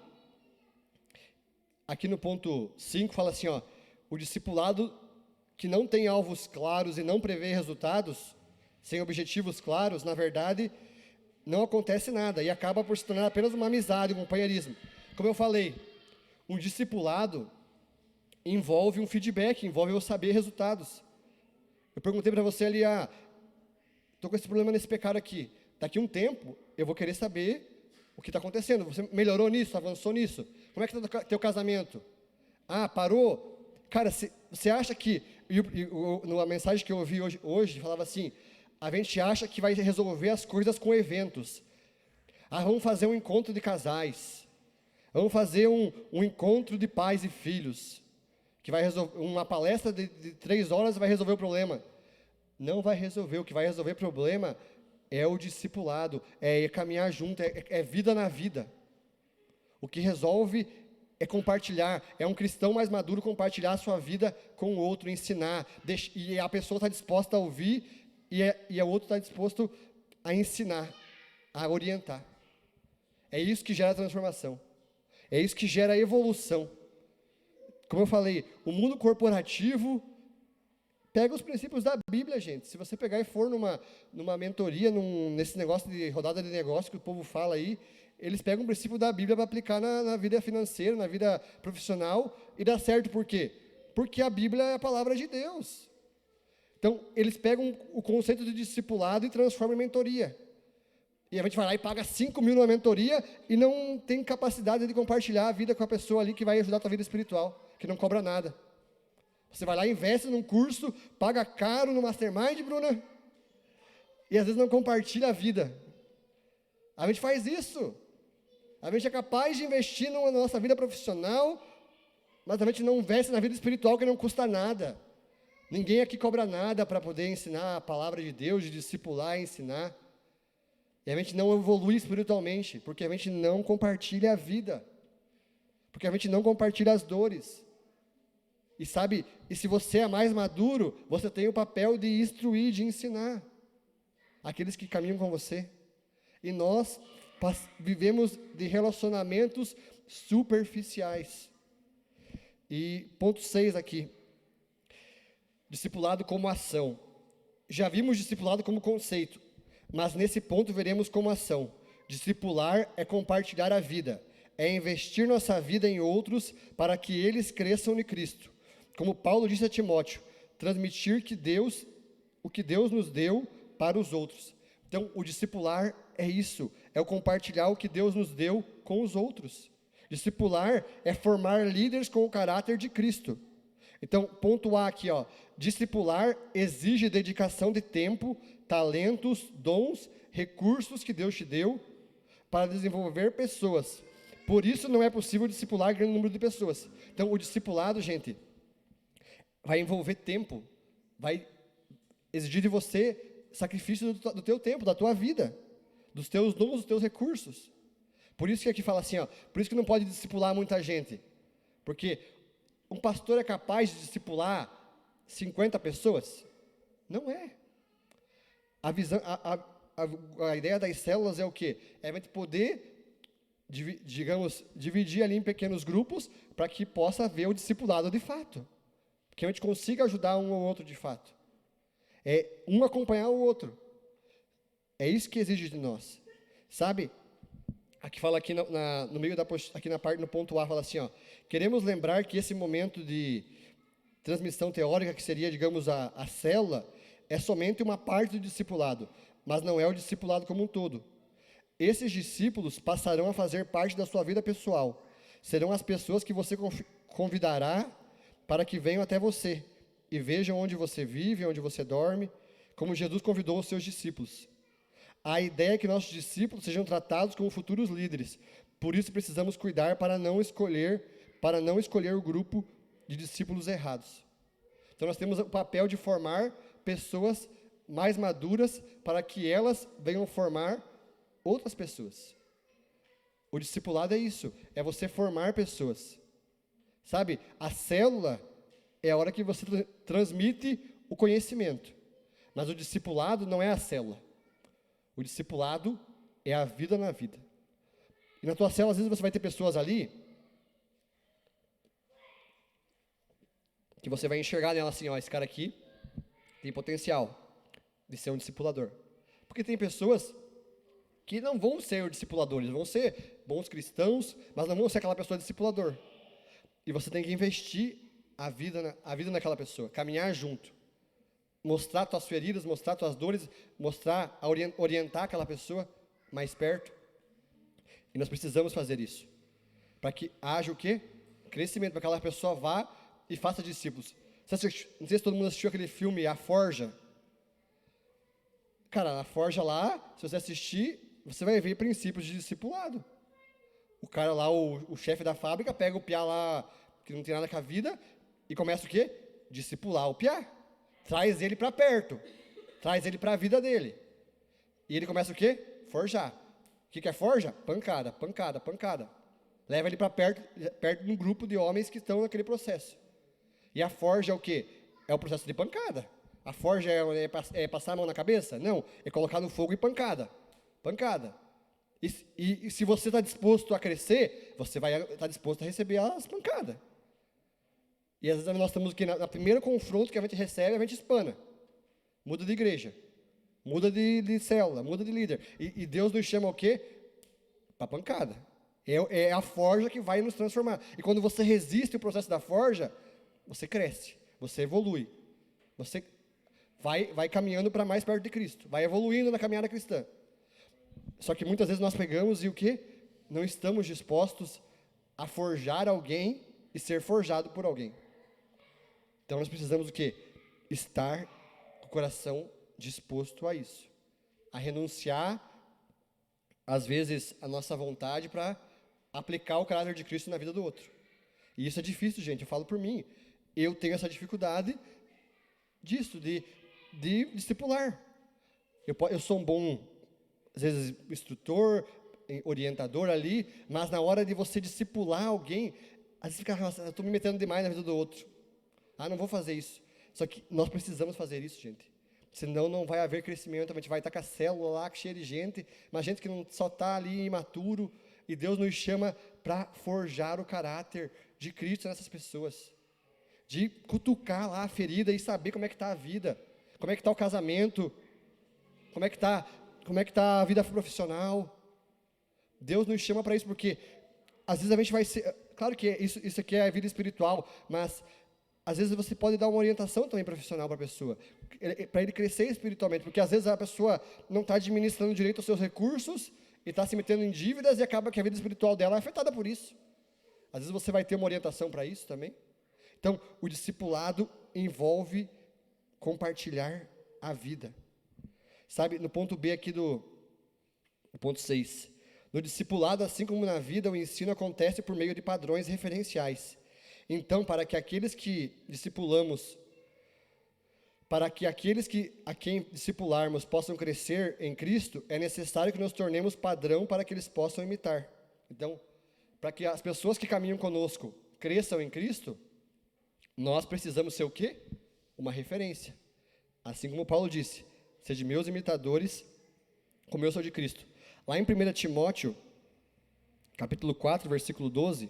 aqui no ponto 5, fala assim, ó, o discipulado que não tem alvos claros e não prevê resultados, sem objetivos claros, na verdade, não acontece nada e acaba por se tornar apenas uma amizade, um companheirismo. Como eu falei, um discipulado envolve um feedback, envolve eu saber resultados. Eu perguntei para você ali, estou com esse problema nesse pecado aqui. Daqui a um tempo, eu vou querer saber o que está acontecendo. Você melhorou nisso, avançou nisso? Como é que está o teu casamento? Ah, parou? Cara, você acha que, numa mensagem que eu ouvi hoje, falava assim, a gente acha que vai resolver as coisas com eventos. Ah, vamos fazer um encontro de casais. Vamos fazer um encontro de pais e filhos. Que vai resolver, uma palestra de 3 horas vai resolver o problema. Não vai resolver. O que vai resolver o problema é o discipulado, é caminhar junto, é vida na vida. O que resolve é compartilhar, é um cristão mais maduro compartilhar a sua vida com o outro, ensinar, e a pessoa está disposta a ouvir, e o outro está disposto a ensinar, a orientar. É isso que gera transformação, é isso que gera evolução. Como eu falei, o mundo corporativo pega os princípios da Bíblia, gente. Se você pegar e for numa mentoria, nesse negócio de rodada de negócio que o povo fala aí, eles pegam o princípio da Bíblia para aplicar na vida financeira, na vida profissional, e dá certo por quê? Porque a Bíblia é a palavra de Deus. Então, eles pegam o conceito de discipulado e transformam em mentoria. E a gente vai lá e paga 5 mil numa mentoria e não tem capacidade de compartilhar a vida com a pessoa ali que vai ajudar a tua vida espiritual, que não cobra nada. Você vai lá, investe num curso, paga caro no Mastermind, Bruna, e às vezes não compartilha a vida. A gente faz isso. A gente é capaz de investir na nossa vida profissional, mas a gente não investe na vida espiritual, que não custa nada. Ninguém aqui cobra nada para poder ensinar a palavra de Deus, de discipular e ensinar. E a gente não evolui espiritualmente, porque a gente não compartilha a vida. Porque a gente não compartilha as dores. E sabe, e se você é mais maduro, você tem o papel de instruir, de ensinar aqueles que caminham com você. E nós vivemos de relacionamentos superficiais. E ponto 6 aqui. Discipulado como ação. Já vimos discipulado como conceito, mas nesse ponto veremos como ação. Discipular é compartilhar a vida, é investir nossa vida em outros para que eles cresçam em Cristo. Como Paulo disse a Timóteo, transmitir o que Deus nos deu para os outros. Então, o discipular é isso, é o compartilhar o que Deus nos deu com os outros. Discipular é formar líderes com o caráter de Cristo. Então, ponto A aqui, ó, discipular exige dedicação de tempo, talentos, dons, recursos que Deus te deu para desenvolver pessoas. Por isso não é possível discipular grande número de pessoas. Então, o discipulado, gente, vai envolver tempo, vai exigir de você sacrifício do teu tempo, da tua vida, dos teus dons, dos teus recursos. Por isso que aqui fala assim, ó, por isso que não pode discipular muita gente, porque um pastor é capaz de discipular 50 pessoas? Não é. A visão, a ideia das células é o quê? É a gente poder, digamos, dividir ali em pequenos grupos para que possa haver o discipulado de fato. Que a gente consiga ajudar um ou outro de fato. É um acompanhar o outro. É isso que exige de nós. Sabe? Aqui fala aqui no meio aqui na parte no ponto A fala assim, ó, queremos lembrar que esse momento de transmissão teórica, que seria, digamos, a célula, é somente uma parte do discipulado, mas não é o discipulado como um todo. Esses discípulos passarão a fazer parte da sua vida pessoal. Serão as pessoas que você convidará para que venham até você e vejam onde você vive, onde você dorme, como Jesus convidou os seus discípulos. A ideia é que nossos discípulos sejam tratados como futuros líderes. Por isso precisamos cuidar para não escolher o grupo de discípulos errados. Então nós temos o papel de formar pessoas mais maduras para que elas venham formar outras pessoas. O discipulado é isso, é você formar pessoas. Sabe, a célula é a hora que você transmite o conhecimento. Mas o discipulado não é a célula. O discipulado é a vida na vida. E na tua célula, às vezes, você vai ter pessoas ali que você vai enxergar nela assim, ó, esse cara aqui tem potencial de ser um discipulador. Porque tem pessoas que não vão ser discipuladores, vão ser bons cristãos, mas não vão ser aquela pessoa discipulador. E você tem que investir a vida naquela pessoa, caminhar junto. Mostrar tuas feridas, mostrar tuas dores, orientar aquela pessoa mais perto. E nós precisamos fazer isso. Para que haja o quê? Crescimento, para que aquela pessoa vá e faça discípulos. Não sei se todo mundo assistiu aquele filme A Forja. Cara, a Forja lá, se você assistir, você vai ver princípios de discipulado. O cara lá, o chefe da fábrica, pega o piá lá, que não tem nada com a vida, e começa o quê? Discipular o piá. Traz ele para perto. Traz ele para a vida dele. E ele começa o quê? Forjar. O que é forja? Pancada, pancada, pancada. Leva ele para perto de um grupo de homens que estão naquele processo. E a forja é o quê? É o processo de pancada. A forja é passar a mão na cabeça? Não, é colocar no fogo e pancada. Pancada. E se você está disposto a crescer, você vai estar disposto a receber as pancadas. E às vezes nós estamos aqui no primeiro confronto que a gente recebe, a gente espana. Muda de igreja. Muda de célula, muda de líder. E Deus nos chama o quê? Para pancada. É a forja que vai nos transformar. E quando você resiste o processo da forja, você cresce, você evolui. Você vai caminhando para mais perto de Cristo. Vai evoluindo na caminhada cristã. Só que muitas vezes nós pegamos e o quê? Não estamos dispostos a forjar alguém e ser forjado por alguém. Então nós precisamos o quê? Estar com o coração disposto a isso. A renunciar, às vezes, a nossa vontade para aplicar o caráter de Cristo na vida do outro. E isso é difícil, gente. Eu falo por mim. Eu tenho essa dificuldade disso, de discipular. Eu sou um bom, às vezes, instrutor, orientador ali, mas na hora de você discipular alguém, às vezes fica, eu estou me metendo demais na vida do outro. Não vou fazer isso. Só que nós precisamos fazer isso, gente. Senão não vai haver crescimento, a gente vai estar com a célula lá cheia de gente, mas gente que não só está ali imaturo, e Deus nos chama para forjar o caráter de Cristo nessas pessoas. De cutucar lá a ferida e saber como é que está a vida, como é que está o casamento, como é que está a vida profissional. Deus nos chama para isso, porque às vezes a gente vai ser, claro que isso aqui é a vida espiritual, mas às vezes você pode dar uma orientação também profissional para a pessoa, para ele crescer espiritualmente, porque às vezes a pessoa não está administrando direito os seus recursos, e está se metendo em dívidas, e acaba que a vida espiritual dela é afetada por isso. Às vezes você vai ter uma orientação para isso também. Então, o discipulado envolve compartilhar a vida. Sabe, no ponto B aqui no ponto 6. No discipulado, assim como na vida, o ensino acontece por meio de padrões referenciais. Então, para que aqueles que discipulamos, a quem discipularmos possam crescer em Cristo, é necessário que nos tornemos padrão para que eles possam imitar. Então, para que as pessoas que caminham conosco cresçam em Cristo, nós precisamos ser o quê? Uma referência. Assim como Paulo disse, sede meus imitadores, como eu sou de Cristo. Lá em 1 Timóteo, capítulo 4, versículo 12,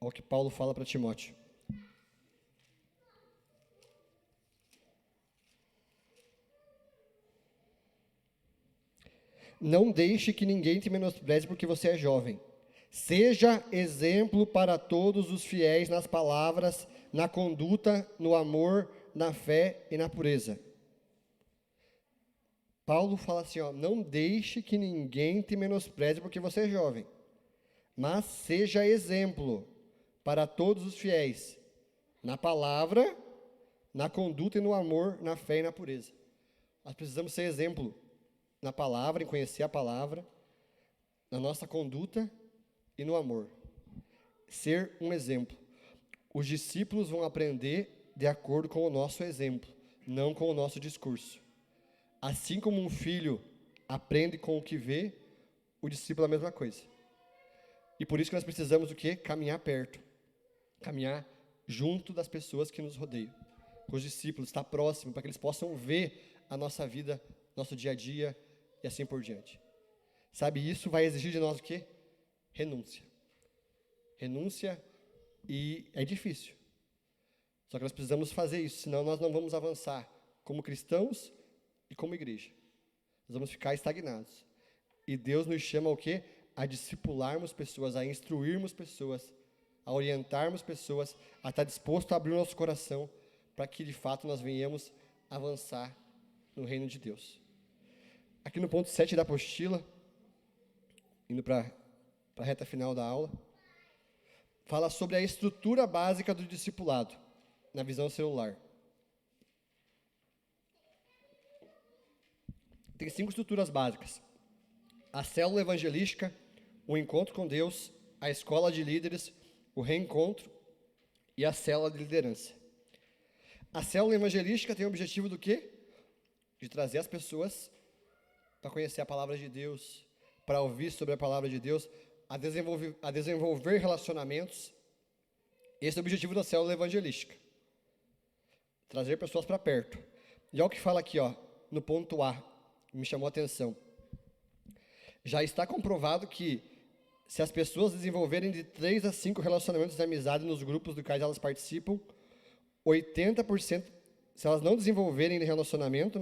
olha o que Paulo fala para Timóteo. Não deixe que ninguém te menospreze porque você é jovem. Seja exemplo para todos os fiéis nas palavras, na conduta, no amor, na fé e na pureza. Paulo fala assim, não deixe que ninguém te menospreze porque você é jovem, mas seja exemplo para todos os fiéis, na palavra, na conduta e no amor, na fé e na pureza. Nós precisamos ser exemplo na palavra, em conhecer a palavra, na nossa conduta e no amor. Ser um exemplo. Os discípulos vão aprender de acordo com o nosso exemplo, não com o nosso discurso. Assim como um filho aprende com o que vê, o discípulo é a mesma coisa. E por isso que nós precisamos o quê? Caminhar perto. Caminhar junto das pessoas que nos rodeiam. Com os discípulos, estar próximo, para que eles possam ver a nossa vida, nosso dia a dia e assim por diante. Sabe, isso vai exigir de nós o quê? Renúncia. Renúncia, e é difícil. Só que nós precisamos fazer isso, senão nós não vamos avançar como cristãos e como igreja. Nós vamos ficar estagnados. E Deus nos chama ao quê? A discipularmos pessoas, a instruirmos pessoas, a orientarmos pessoas, a estar disposto a abrir o nosso coração para que de fato nós venhamos avançar no reino de Deus. Aqui no ponto 7 da apostila, indo para para a reta final da aula. Fala sobre a estrutura básica do discipulado, na visão celular. Tem 5 estruturas básicas: a célula evangelística, o encontro com Deus, a escola de líderes, o reencontro e a célula de liderança. A célula evangelística tem o objetivo do quê? De trazer as pessoas para conhecer a palavra de Deus, para ouvir sobre a palavra de Deus, a desenvolver relacionamentos. Esse é o objetivo da célula evangelística. Trazer pessoas para perto. E olha o que fala aqui, no ponto A, que me chamou a atenção. Já está comprovado que, se as pessoas desenvolverem de 3 a 5 relacionamentos de amizade nos grupos dos quais elas participam, 80%, se elas não desenvolverem de relacionamento,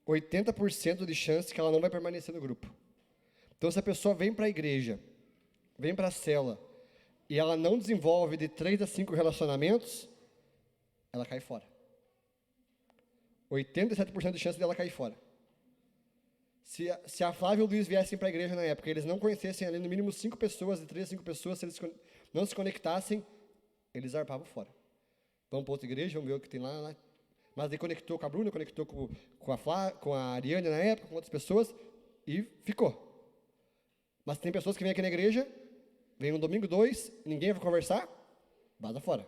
80% de chance que ela não vai permanecer no grupo. Então, se a pessoa vem para a igreja, vem para a célula, e ela não desenvolve de 3 a 5 relacionamentos, ela cai fora. 87% de chance dela cair fora. Se a Flávia e o Luiz viessem para a igreja na época, e eles não conhecessem ali no mínimo 5 pessoas, de 3 a 5 pessoas, se eles não se conectassem, eles zarpavam fora. Vamos para outra igreja, vamos ver o que tem lá. Mas ele conectou com a Bruna, conectou com a Ariane na época, com outras pessoas, e ficou. Mas tem pessoas que vêm aqui na igreja, vem um domingo, 2, ninguém vai conversar, vaza fora.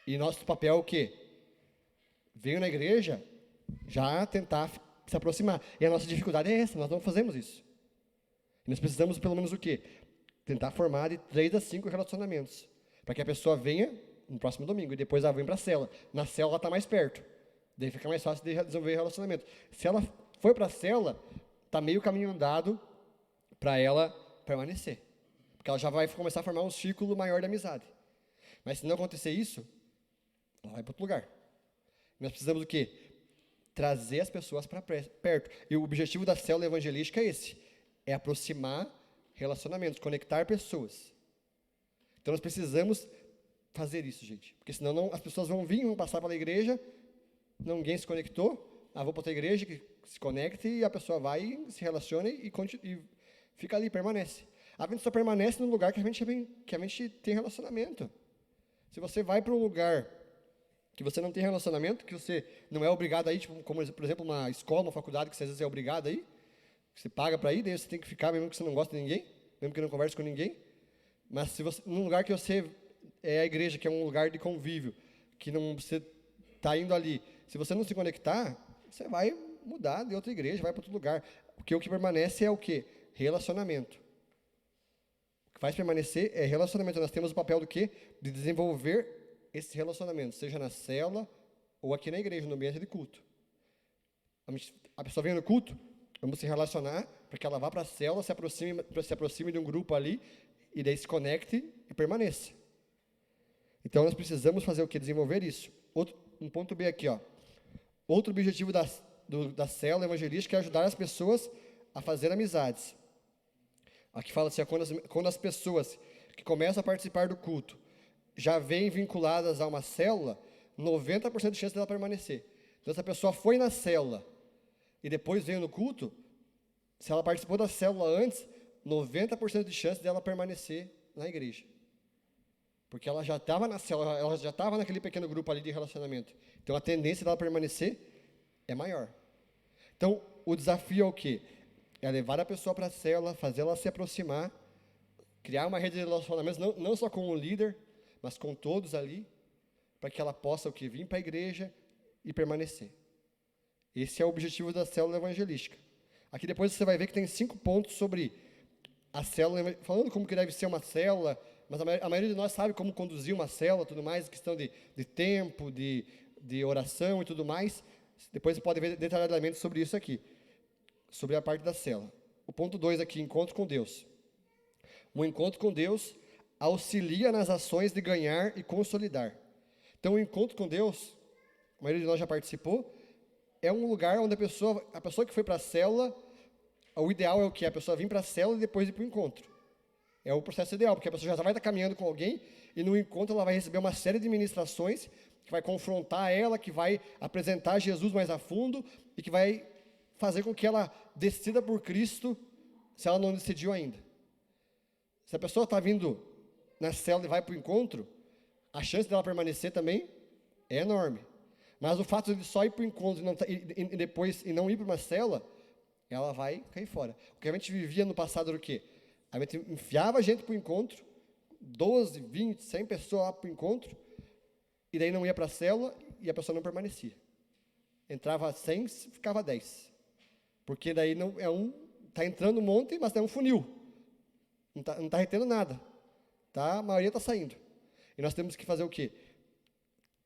E nosso papel é o quê? Veio na igreja, já tentar se aproximar. E a nossa dificuldade é essa, nós não fazemos isso. E nós precisamos, pelo menos, o quê? Tentar formar de 3 a 5 relacionamentos, para que a pessoa venha no próximo domingo, e depois ela vem para a célula. Na célula ela está mais perto, daí fica mais fácil de desenvolver relacionamento. Se ela foi para a célula, está meio caminho andado para ela permanecer, porque ela já vai começar a formar um círculo maior de amizade. Mas se não acontecer isso, ela vai para outro lugar. Nós precisamos do quê? Trazer as pessoas para perto. E o objetivo da célula evangelística é esse, é aproximar relacionamentos, conectar pessoas. Então nós precisamos fazer isso, gente, porque senão as pessoas vão vir, vão passar pela igreja, ninguém se conectou, vou para outra igreja que se conecte, e a pessoa vai, se relaciona e fica ali, permanece. A gente só permanece no lugar que a gente tem relacionamento. Se você vai para um lugar que você não tem relacionamento, que você não é obrigado a ir, tipo, como, por exemplo, uma escola, uma faculdade, que você às vezes é obrigado a ir, você paga para ir, daí você tem que ficar, mesmo que você não gosta de ninguém, mesmo que não converse com ninguém. Mas se você, num lugar que você é a igreja, que é um lugar de convívio, que não, você está indo ali, se você não se conectar, você vai mudar de outra igreja, vai para outro lugar. Porque o que permanece é o quê? Relacionamento. O que faz permanecer é relacionamento. Nós temos o papel do quê? De desenvolver esse relacionamento, seja na célula ou aqui na igreja, no ambiente de culto. A pessoa vem no culto, vamos se relacionar para que ela vá para a célula, se aproxime de um grupo ali, e daí se conecte e permaneça. Então nós precisamos fazer o quê? Desenvolver isso. Um ponto B aqui, Outro objetivo da célula evangelística é ajudar as pessoas a fazer amizades. Aqui fala assim, quando as pessoas que começam a participar do culto já vêm vinculadas a uma célula, 90% de chance dela permanecer. Então, se a pessoa foi na célula e depois veio no culto, se ela participou da célula antes, 90% de chance dela permanecer na igreja. Porque ela já estava na célula, ela já estava naquele pequeno grupo ali de relacionamento. Então, a tendência dela permanecer é maior. Então, o desafio é o quê? É levar a pessoa para a célula, fazer ela se aproximar, criar uma rede de relacionamentos, não só com o líder, mas com todos ali, para que ela possa o quê? Vir para a igreja e permanecer. Esse é o objetivo da célula evangelística. Aqui depois você vai ver que tem 5 pontos sobre a célula, falando como que deve ser uma célula, mas a maioria de nós sabe como conduzir uma célula, tudo mais, questão de tempo, de oração e tudo mais. Depois você pode ver detalhadamente sobre isso aqui, sobre a parte da célula. O ponto 2 aqui, encontro com Deus. O encontro com Deus auxilia nas ações de ganhar e consolidar. Então, o encontro com Deus, a maioria de nós já participou, é um lugar onde a pessoa que foi para a célula, o ideal é o quê? A pessoa vir para a célula e depois ir para o encontro. É o processo ideal, porque a pessoa já vai estar caminhando com alguém e no encontro ela vai receber uma série de ministrações que vai confrontar ela, que vai apresentar Jesus mais a fundo e que vai fazer com que ela decida por Cristo se ela não decidiu ainda. Se a pessoa está vindo na célula e vai para o encontro, a chance dela permanecer também é enorme. Mas o fato de só ir para o encontro e depois não ir para uma célula, ela vai cair fora. O que a gente vivia no passado era o quê? A gente enfiava a gente para o encontro, 12, 20, 100 pessoas lá para o encontro, e daí não ia para a célula e a pessoa não permanecia. Entrava 100, ficava 10. Porque daí não é está entrando um monte, mas é um funil. Não está retendo nada. Tá? A maioria está saindo. E nós temos que fazer o quê?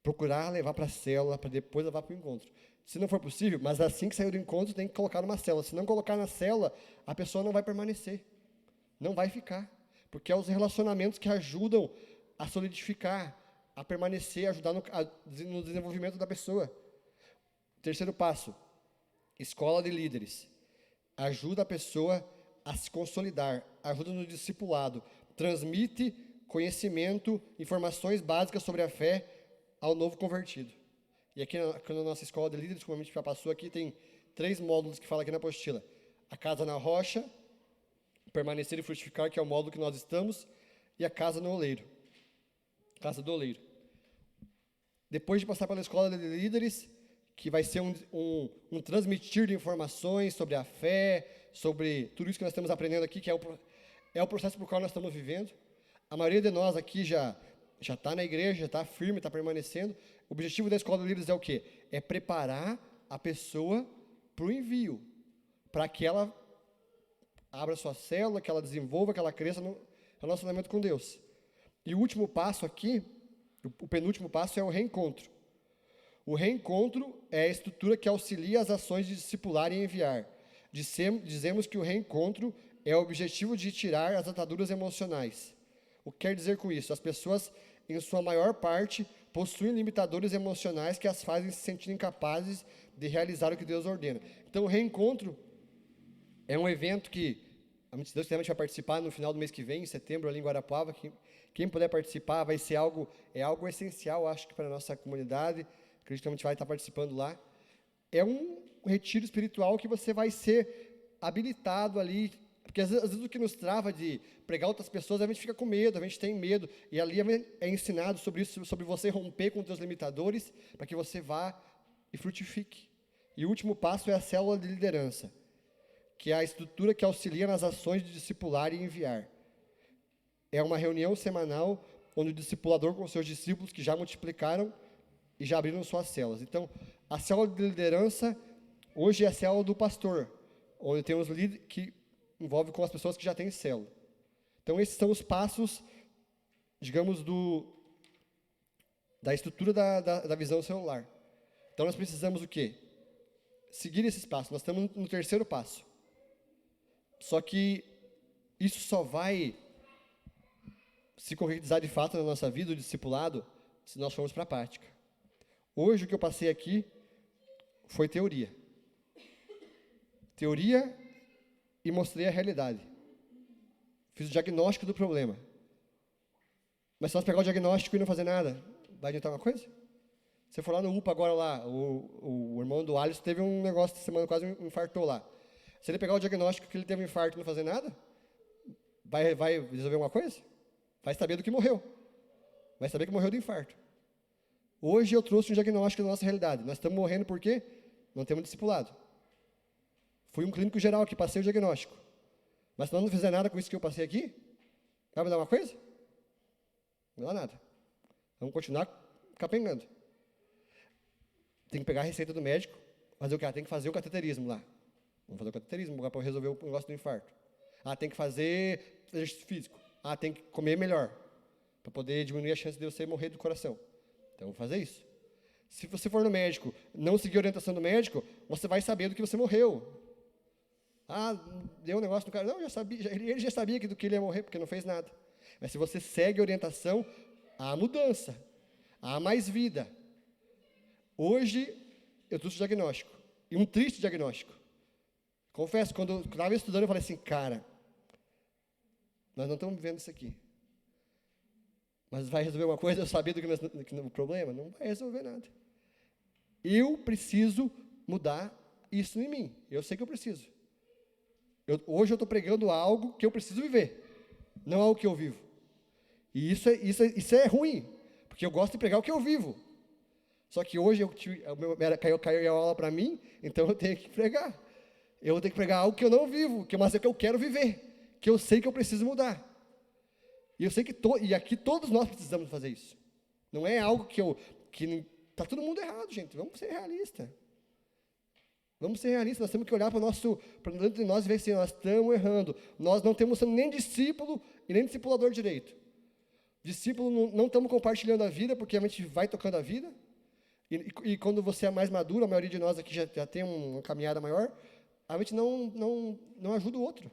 Procurar levar para a célula, para depois levar para o encontro. Se não for possível, mas assim que sair do encontro, tem que colocar numa célula. Se não colocar na célula, a pessoa não vai permanecer. Não vai ficar. Porque é os relacionamentos que ajudam a solidificar, a permanecer, a ajudar no desenvolvimento da pessoa. Terceiro passo, escola de líderes. Ajuda a pessoa a se consolidar, ajuda no discipulado, transmite conhecimento, informações básicas sobre a fé ao novo convertido. E aqui na nossa escola de líderes, como a gente já passou aqui, tem 3 módulos que fala aqui na apostila. A casa na rocha, permanecer e frutificar, que é o módulo que nós estamos, e a casa no oleiro. Casa do oleiro. Depois de passar pela escola de líderes, que vai ser um transmitir de informações sobre a fé, sobre tudo isso que nós estamos aprendendo aqui, que é o processo por qual nós estamos vivendo. A maioria de nós aqui já está na igreja, já está firme, está permanecendo. O objetivo da escola de líderes é o quê? É preparar a pessoa para o envio, para que ela abra sua célula, que ela desenvolva, que ela cresça no relacionamento com Deus. E o último passo aqui, o penúltimo passo é o reencontro. O reencontro é a estrutura que auxilia as ações de discipular e enviar. Dizemos que o reencontro é o objetivo de tirar as ataduras emocionais. O que quer dizer com isso? As pessoas, em sua maior parte, possuem limitadores emocionais que as fazem se sentir incapazes de realizar o que Deus ordena. Então, o reencontro é um evento que, se Deus quiser, a gente vai participar no final do mês que vem, em setembro, ali em Guarapuava. Quem puder participar, vai ser algo essencial, acho que para a nossa comunidade. Acredito que a gente vai estar participando lá. É um retiro espiritual que você vai ser habilitado ali, porque às vezes o que nos trava de pregar outras pessoas, a gente fica com medo, a gente tem medo, e ali é ensinado sobre isso, sobre você romper com os seus limitadores, para que você vá e frutifique. E o último passo é a célula de liderança, que é a estrutura que auxilia nas ações de discipular e enviar. É uma reunião semanal, onde o discipulador com seus discípulos que já multiplicaram e já abriram suas células. Então, a célula de liderança, hoje é a célula do pastor, onde temos líderes que envolve com as pessoas que já têm célula. Então, esses são os passos, digamos, da estrutura da visão celular. Então, nós precisamos o quê? Seguir esses passos. Nós estamos no terceiro passo. Só que isso só vai se concretizar de fato na nossa vida, o discipulado, se nós formos para a prática. Hoje, o que eu passei aqui foi teoria. Teoria e mostrei a realidade. Fiz o diagnóstico do problema. Mas se nós pegar o diagnóstico e não fazer nada, vai adiantar uma coisa? Você for lá no UPA agora lá, o irmão do Alisson teve um negócio essa semana, quase infartou lá. Se ele pegar o diagnóstico que ele teve um infarto e não fazer nada, vai resolver uma coisa? Vai saber do que morreu. Vai saber que morreu de infarto. Hoje eu trouxe um diagnóstico da nossa realidade. Nós estamos morrendo por quê? Não temos discipulado. Fui um clínico geral que passei o diagnóstico. Mas se nós não fizer nada com isso que eu passei aqui, vai me dar uma coisa? Não dá nada. Vamos continuar capengando. Tem que pegar a receita do médico, fazer o quê? Tem que fazer o cateterismo lá. Vamos fazer o cateterismo para resolver o negócio do infarto. Tem que fazer exercício físico. Tem que comer melhor, para poder diminuir a chance de você morrer do coração. Então, vamos fazer isso. Se você for no médico, não seguir a orientação do médico, você vai saber do que você morreu. Deu um negócio no cara. Não, já sabia, ele já sabia do que ele ia morrer, porque não fez nada. Mas se você segue a orientação, há mudança, há mais vida. Hoje, eu trouxe o diagnóstico, e um triste diagnóstico. Confesso, quando eu estava estudando, eu falei assim, cara, nós não estamos vivendo isso aqui. Mas vai resolver uma coisa, eu sabia do o problema? Não vai resolver nada. Eu preciso mudar isso em mim. Eu sei que eu preciso. Hoje eu estou pregando algo que eu preciso viver, não algo que eu vivo. E isso é ruim, porque eu gosto de pregar o que eu vivo. Só que hoje caiu a aula para mim, então eu tenho que pregar. Eu vou ter que pregar algo que eu não vivo, mas é que eu quero viver, que eu sei que eu preciso mudar. E eu sei que e aqui todos nós precisamos fazer isso. Não é algo que está todo mundo errado, gente. Vamos ser realistas. Vamos ser realistas, nós temos que olhar para dentro de nós e ver se nós estamos errando. Nós não temos sendo nem discípulo e nem discipulador direito. Discípulo, não estamos compartilhando a vida, porque a gente vai tocando a vida. E quando você é mais maduro, a maioria de nós aqui já tem uma caminhada maior, a gente não ajuda o outro.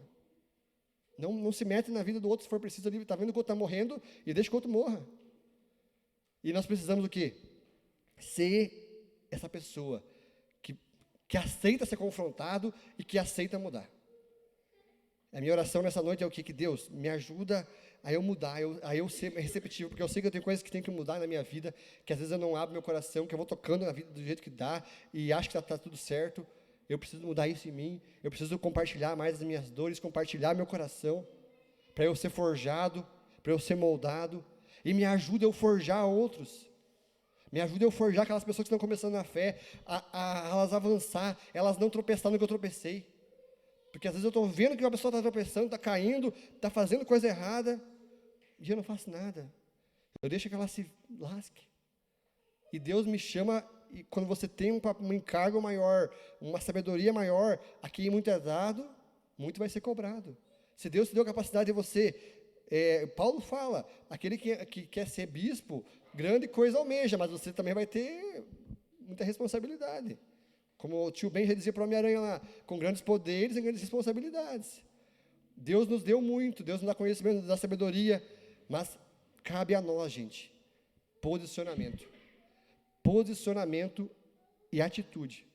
Não se mete na vida do outro se for preciso ali. Está vendo que o outro está morrendo e deixa que o outro morra. E nós precisamos o quê? Ser essa pessoa que aceita ser confrontado e que aceita mudar. A minha oração nessa noite é o quê? Que Deus me ajuda a eu mudar, a eu ser receptivo, porque eu sei que eu tenho coisas que tem que mudar na minha vida, que às vezes eu não abro meu coração, que eu vou tocando na vida do jeito que dá, e acho que está tudo certo. Eu preciso mudar isso em mim, eu preciso compartilhar mais as minhas dores, compartilhar meu coração, para eu ser forjado, para eu ser moldado, e me ajuda eu forjar outros. Me ajuda eu forjar aquelas pessoas que estão começando na fé, a elas avançar, elas não tropeçar no que eu tropecei. Porque às vezes eu estou vendo que uma pessoa está tropeçando, está caindo, está fazendo coisa errada, e eu não faço nada. Eu deixo que ela se lasque. E Deus me chama, e quando você tem um encargo maior, uma sabedoria maior, a quem muito é dado, muito vai ser cobrado. Se Deus te deu a capacidade de você, Paulo fala, aquele que quer ser bispo, grande coisa almeja, mas você também vai ter muita responsabilidade. Como o tio Ben já dizia para o Homem-Aranha lá, com grandes poderes e grandes responsabilidades. Deus nos deu muito, Deus nos dá conhecimento, nos dá sabedoria, mas cabe a nós, gente, posicionamento e atitude.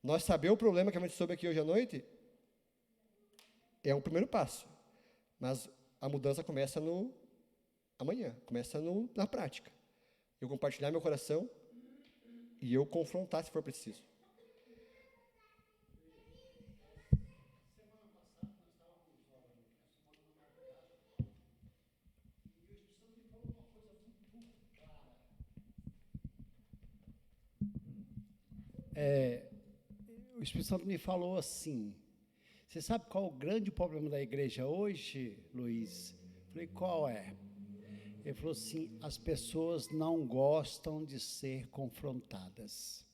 Nós saber o problema que a gente soube aqui hoje à noite é um primeiro passo, mas a mudança começa amanhã, começa na prática. Eu compartilhar meu coração e eu confrontar se for preciso. O Espírito Santo me falou assim, você sabe qual o grande problema da igreja hoje, Luiz? Eu falei, qual é? Ele falou assim, as pessoas não gostam de ser confrontadas.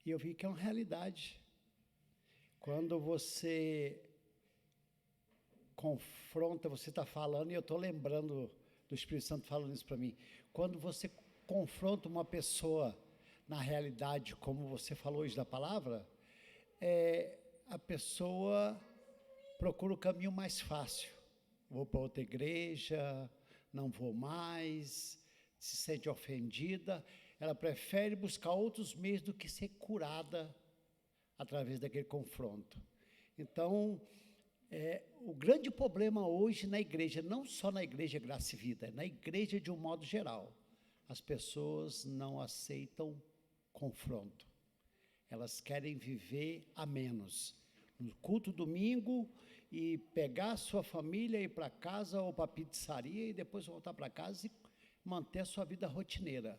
E eu vi que é uma realidade. Quando você confronta, você está falando, e eu estou lembrando do Espírito Santo falando isso para mim. Quando você confronta uma pessoa na realidade, como você falou hoje da palavra, a pessoa procura o caminho mais fácil. Vou para outra igreja, não vou mais, se sente ofendida. Ela prefere buscar outros meios do que ser curada através daquele confronto. Então, o grande problema hoje na igreja, não só na igreja Graça e Vida, na igreja de um modo geral, as pessoas não aceitam confronto. Elas querem viver a menos. No culto domingo, e pegar a sua família, ir para casa ou para a pizzaria, e depois voltar para casa e manter a sua vida rotineira.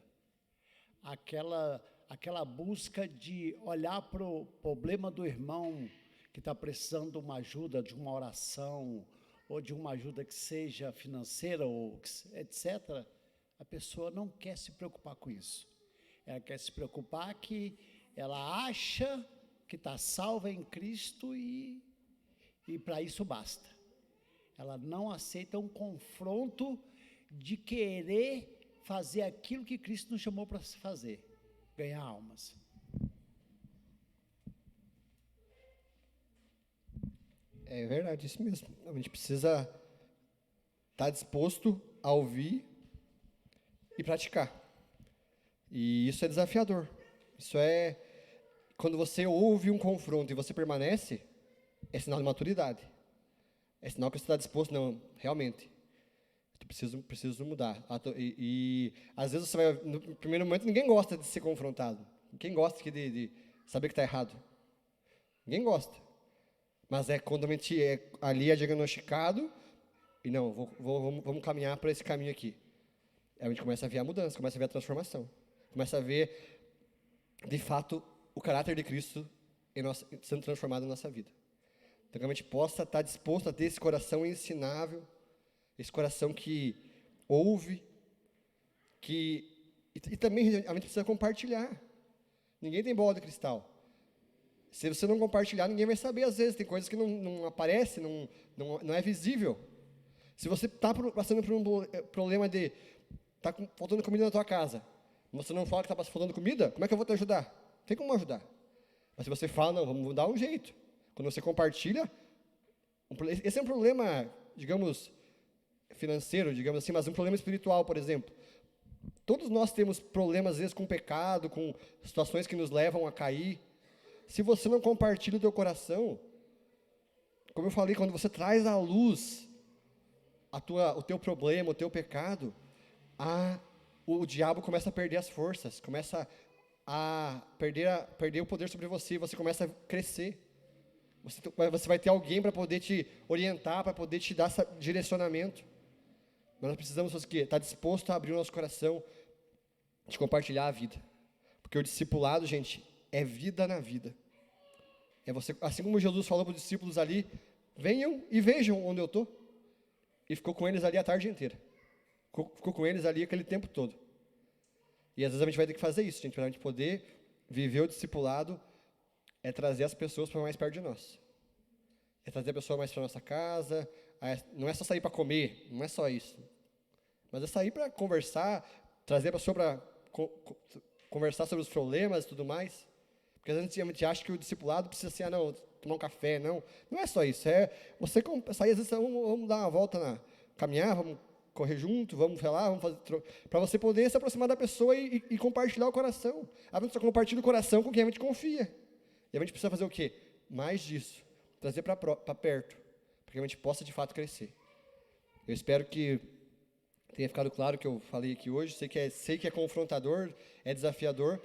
Aquela busca de olhar para o problema do irmão que está precisando de uma ajuda, de uma oração, ou de uma ajuda que seja financeira, ou etc., a pessoa não quer se preocupar com isso. Ela quer se preocupar que ela acha que está salva em Cristo e para isso basta. Ela não aceita um confronto de querer fazer aquilo que Cristo nos chamou para se fazer, ganhar almas. É verdade, isso mesmo. A gente precisa estar disposto a ouvir e praticar. E isso é desafiador. Isso é, quando você ouve um confronto e você permanece, é sinal de maturidade. É sinal que você está disposto, não, realmente, eu preciso mudar. E às vezes você vai, no primeiro momento, ninguém gosta de ser confrontado. Quem gosta de saber que está errado? Ninguém gosta. Mas é quando a gente ali é diagnosticado, e não, vamos caminhar para esse caminho aqui. Aí a gente começa a ver a mudança, começa a ver a transformação. Começa a ver, de fato, o caráter de Cristo sendo transformado na nossa vida. Então, que a gente possa estar disposto a ter esse coração ensinável, esse coração que ouve, e também a gente precisa compartilhar. Ninguém tem bola de cristal. Se você não compartilhar, ninguém vai saber. Às vezes, tem coisas que não aparecem, não é visível. Se você está passando por um problema de está faltando comida na tua casa, você não fala que está faltando comida, como é que eu vou te ajudar? Não tem como ajudar. Mas se você fala, não, vamos dar um jeito. Quando você compartilha, esse é um problema, digamos, financeiro, digamos assim, mas um problema espiritual, por exemplo. Todos nós temos problemas, às vezes, com pecado, com situações que nos levam a cair. Se você não compartilha o teu coração, como eu falei, quando você traz à luz o teu problema, o teu pecado, o diabo começa a perder as forças, começa a perder o poder sobre você, você começa a crescer. Você vai ter alguém para poder te orientar, para poder te dar direcionamento. Mas nós precisamos estar disposto a abrir o nosso coração, de compartilhar a vida. Porque o discipulado, gente, é vida na vida. É você, assim como Jesus falou para os discípulos ali, venham e vejam onde eu estou. E ficou com eles ali a tarde inteira. Ficou com eles ali aquele tempo todo. E às vezes a gente vai ter que fazer isso, gente, para a gente poder viver o discipulado, é trazer as pessoas para mais perto de nós. É trazer a pessoa mais para a nossa casa, não é só sair para comer, não é só isso. Mas é sair para conversar, trazer a pessoa para conversar sobre os problemas e tudo mais. Porque às vezes a gente acha que o discipulado precisa ser, não, tomar um café, não. Não é só isso, é você sair, às vezes, vamos dar uma volta, caminhar, vamos correr junto, vamos falar, vamos fazer, para você poder se aproximar da pessoa e compartilhar o coração. A gente só compartilha o coração com quem a gente confia. E a gente precisa fazer o quê? Mais disso. Trazer para perto, para que a gente possa, de fato, crescer. Eu espero que tenha ficado claro o que eu falei aqui hoje. Sei que é confrontador, é desafiador,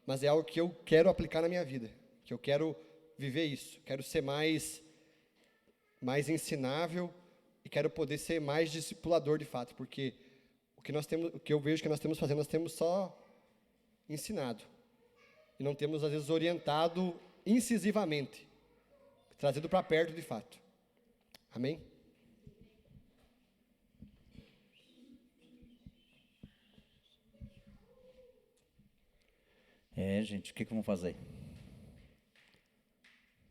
mas é algo que eu quero aplicar na minha vida, que eu quero viver isso, quero ser mais ensinável e quero poder ser mais discipulador de fato, porque o que eu vejo que nós temos fazendo, nós temos só ensinado e não temos às vezes orientado incisivamente, trazido para perto de fato. Amém? Gente, o que vamos fazer?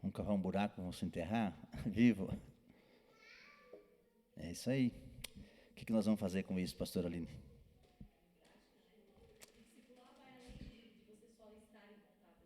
Vamos cavar um buraco, vamos se enterrar vivo? É isso aí. O que nós vamos fazer com isso, pastora Aline?